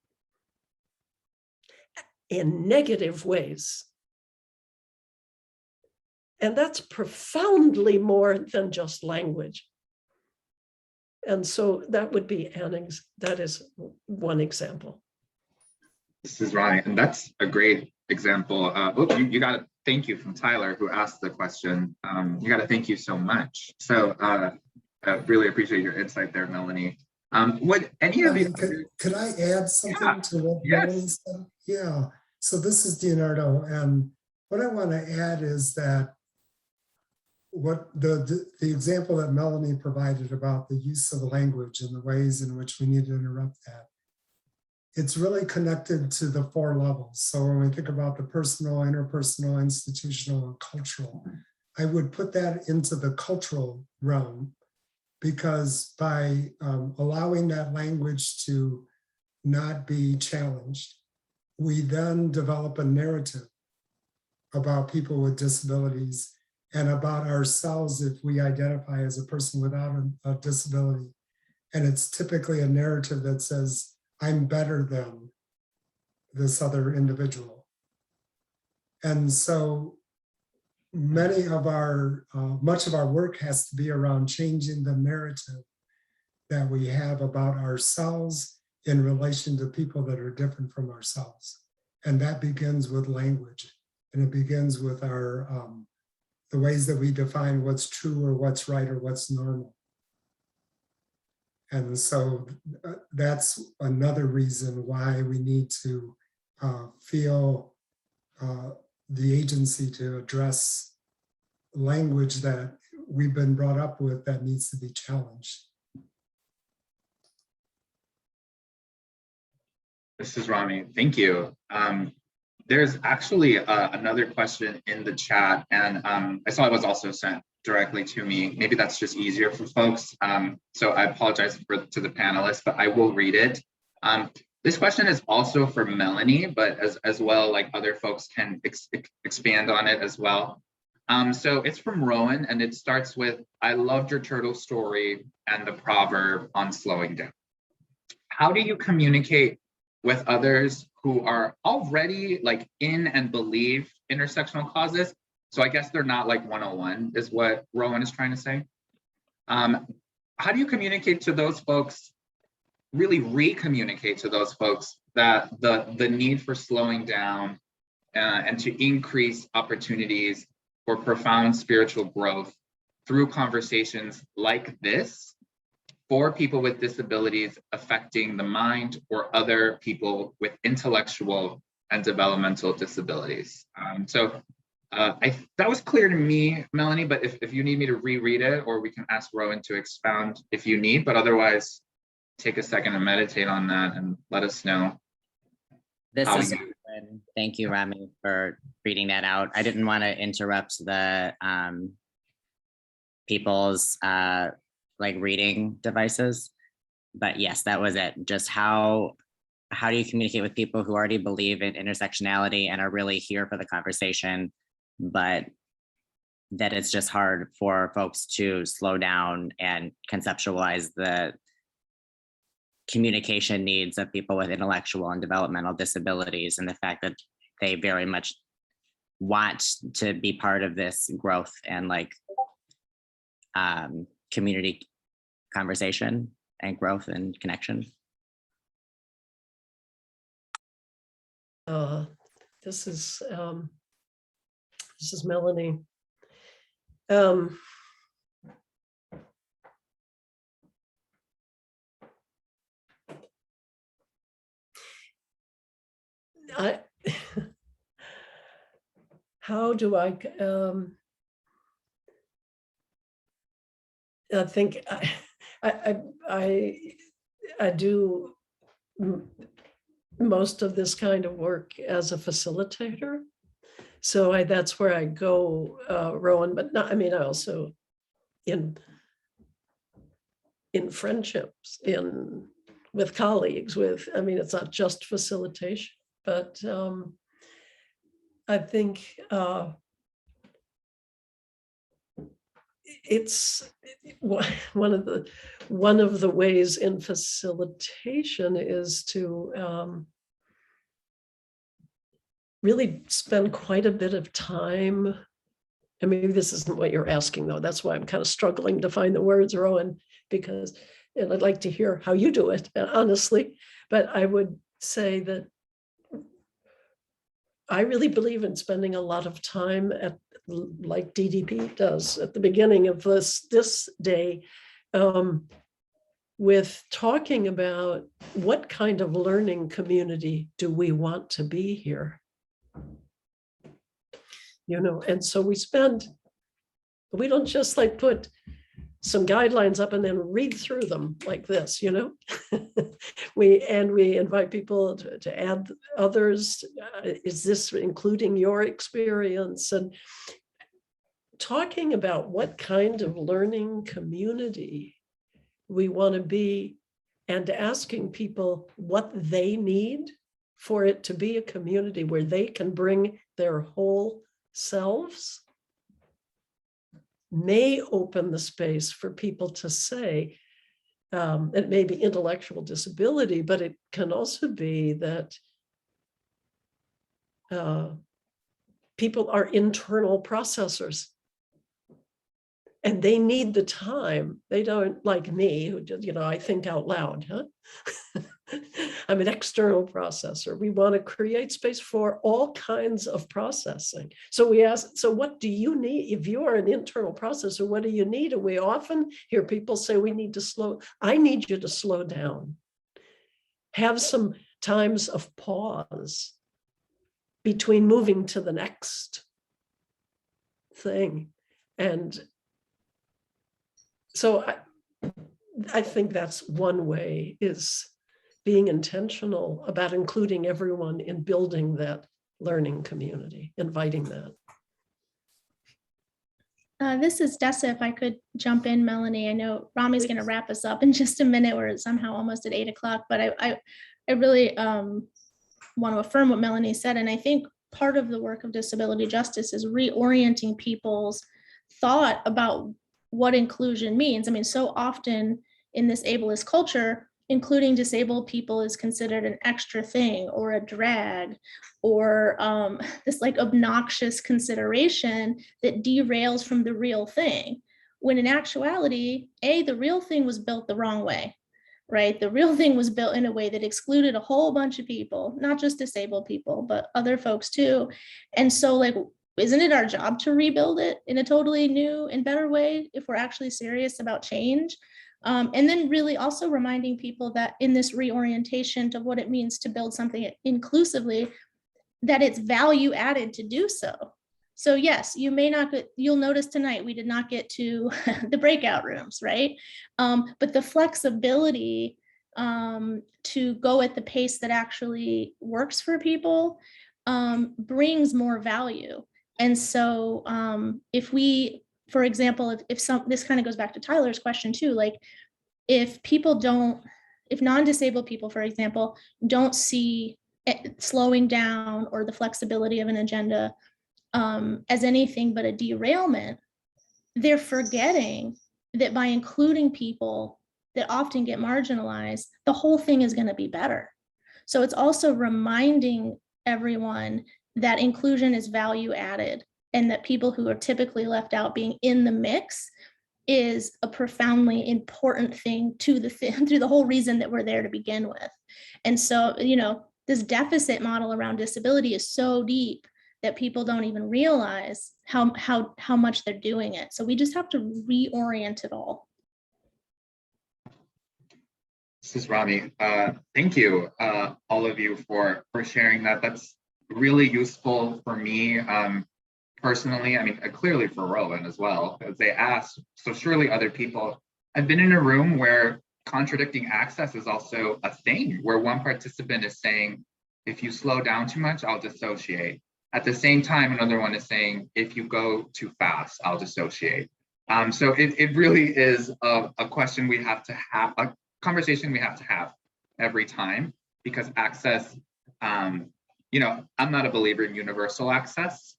in negative ways. And that's profoundly more than just language. And so that would be that is one example. This is right, and that's a great example. You got a thank you from Tyler, who asked the question. You got a thank you so much. So I really appreciate your insight there, Melanie. Would any of you? Could I add something to what Melanie said? Yeah. So this is Leonardo, and what I want to add is that what the example that Melanie provided about the use of language and the ways in which we need to interrupt that, it's really connected to the 4 levels. So when we think about the personal, interpersonal, institutional, and cultural, I would put that into the cultural realm, because by allowing that language to not be challenged, we then develop a narrative about people with disabilities and about ourselves if we identify as a person without a disability. And it's typically a narrative that says, I'm better than this other individual. And so much of our work has to be around changing the narrative that we have about ourselves in relation to people that are different from ourselves. And that begins with language. And it begins with our the ways that we define what's true or what's right or what's normal. And so that's another reason why we need to feel the agency to address language that we've been brought up with that needs to be challenged. This is Rami. Thank you. There's actually another question in the chat, and I saw it was also sent directly to me. Maybe that's just easier for folks. So I apologize to the panelists, but I will read it. This question is also for Melanie, but as well, like other folks can expand on it as well. So it's from Rowan, and it starts with, I loved your turtle story and the proverb on slowing down. How do you communicate with others who are already in and believe intersectional causes, So I guess they're not like 101 is what Rowan is trying to say. How do you communicate to those folks, really re-communicate to those folks that the need for slowing down and to increase opportunities for profound spiritual growth through conversations like this for people with disabilities affecting the mind or other people with intellectual and developmental disabilities? That was clear to me, Melanie, but if you need me to reread it, or we can ask Rowan to expound if you need, but otherwise take a second to meditate on that and let us know. This is good. Thank you, Rami, for reading that out. I didn't want to interrupt the people's like reading devices, but yes, that was it. Just how do you communicate with people who already believe in intersectionality and are really here for the conversation, but that it's just hard for folks to slow down and conceptualize the communication needs of people with intellectual and developmental disabilities, and the fact that they very much want to be part of this growth and like community conversation and growth and connection. This is Melanie. How do I think I do most of this kind of work as a facilitator. So that's where I go, Rowan, but not, I mean, I also in friendships, with colleagues, I mean, it's not just facilitation, but I think it's one of the ways in facilitation is to really spend quite a bit of time. And maybe this isn't what you're asking, though. That's why I'm kind of struggling to find the words, Rowan, because and I'd like to hear how you do it, honestly. But I would say that I really believe in spending a lot of time like DDP does at the beginning of this day, with talking about what kind of learning community do we want to be here? You know, and so we don't just like put some guidelines up and then read through them like this, you know. we invite people to add others. Is this including your experience? And talking about what kind of learning community we want to be, and asking people what they need for it to be a community where they can bring their whole selves, may open the space for people to say, it may be intellectual disability, but it can also be that people are internal processors and they need the time. They don't, like me, who just, you know, I think out loud, huh? I'm an external processor. We want to create space for all kinds of processing. So we ask, so what do you need? If you are an internal processor, what do you need? And we often hear people say, I need you to slow down. Have some times of pause between moving to the next thing. And so I think that's one way, is being intentional about including everyone in building that learning community, inviting that. This is Dessa. If I could jump in, Melanie. I know Rami's going to wrap us up in just a minute. We're somehow almost at 8 o'clock, but I really want to affirm what Melanie said. And I think part of the work of disability justice is reorienting people's thought about what inclusion means. I mean, so often in this ableist culture, including disabled people is considered an extra thing or a drag or this like obnoxious consideration that derails from the real thing. When in actuality, the real thing was built the wrong way, right? The real thing was built in a way that excluded a whole bunch of people, not just disabled people, but other folks too. And so like, isn't it our job to rebuild it in a totally new and better way if we're actually serious about change? And then really also reminding people that in this reorientation to what it means to build something inclusively, that it's value added to do so. So yes, you'll notice tonight we did not get to the breakout rooms, right? But the flexibility to go at the pace that actually works for people brings more value. And so if we, for example, this kind of goes back to Tyler's question too, like if non-disabled people, for example, don't see it slowing down or the flexibility of an agenda as anything but a derailment, they're forgetting that by including people that often get marginalized, the whole thing is going to be better. So it's also reminding everyone that inclusion is value added and that people who are typically left out being in the mix is a profoundly important thing to the whole reason that we're there to begin with. And so, this deficit model around disability is so deep that people don't even realize how much they're doing it. So we just have to reorient it all. This is Rami. Thank you, all of you, for sharing that. That's really useful for me personally. I mean, clearly for Rowan as well, as they asked. So surely other people. I've been in a room where contradicting access is also a thing, where one participant is saying, if you slow down too much, I'll dissociate. At the same time, another one is saying, if you go too fast, I'll dissociate. So it really is a question we have to have, a conversation we have to have every time, because access, I'm not a believer in universal access.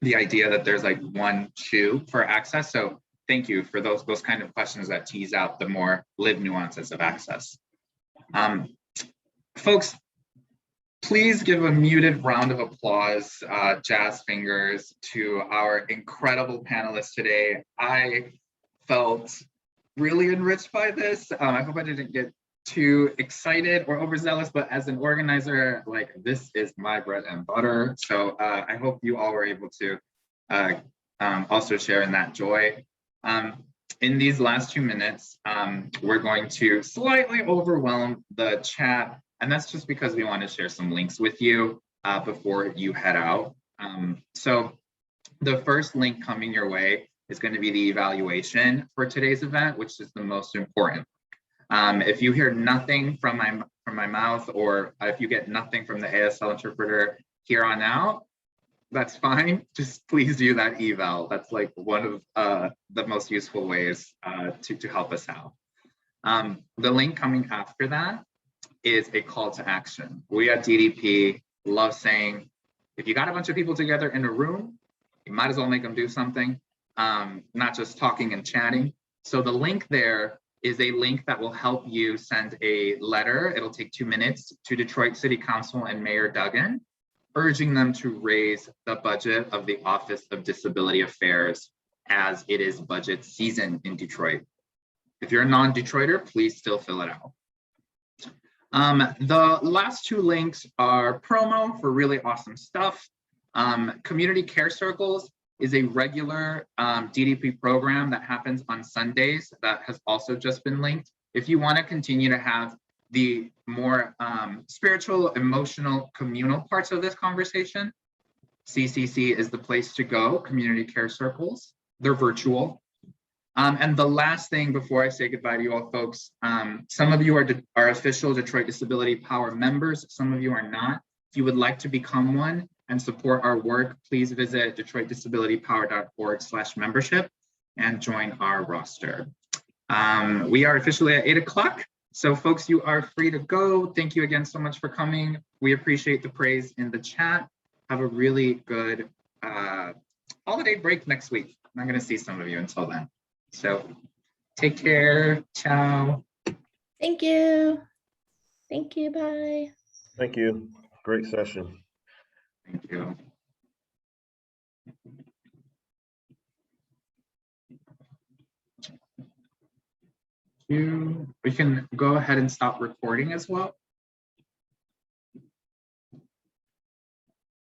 The idea that there's like one shoe for access. So thank you for those kind of questions that tease out the more lived nuances of access. Folks, please give a muted round of applause, jazz fingers, to our incredible panelists today. I felt really enriched by this. I hope I didn't get too excited or overzealous, but as an organizer, like, this is my bread and butter. So I hope you all were able to also share in that joy. In these last 2 minutes, we're going to slightly overwhelm the chat, and that's just because we want to share some links with you before you head out. So the first link coming your way is going to be the evaluation for today's event, which is the most important. If you hear nothing from my mouth, or if you get nothing from the ASL interpreter here on out, that's fine. Just please do that eval. That's like one of the most useful ways to help us out. The link coming after that is a call to action. We at DDP love saying, if you got a bunch of people together in a room, you might as well make them do something, not just talking and chatting. So the link there is a link that will help you send a letter. It'll take 2 minutes to Detroit City Council and Mayor Duggan, urging them to raise the budget of the Office of Disability Affairs as it is budget season in Detroit. If you're a non-Detroiter, please still fill it out. The last 2 links are promo for really awesome stuff. Community Care Circles is a regular DDP program that happens on Sundays that has also just been linked. If you want to continue to have the more spiritual, emotional, communal parts of this conversation, CCC is the place to go, Community Care Circles. They're virtual. And the last thing before I say goodbye to you all, folks, some of you are official Detroit Disability Power members, some of you are not. If you would like to become one and support our work, please visit detroitdisabilitypower.org/membership and join our roster. We are officially at 8 o'clock. So folks, you are free to go. Thank you again so much for coming. We appreciate the praise in the chat. Have a really good holiday break next week. I'm not gonna see some of you until then. So take care, ciao. Thank you. Thank you. Bye. Thank you. Great session. Thank you. We can go ahead and stop recording as well.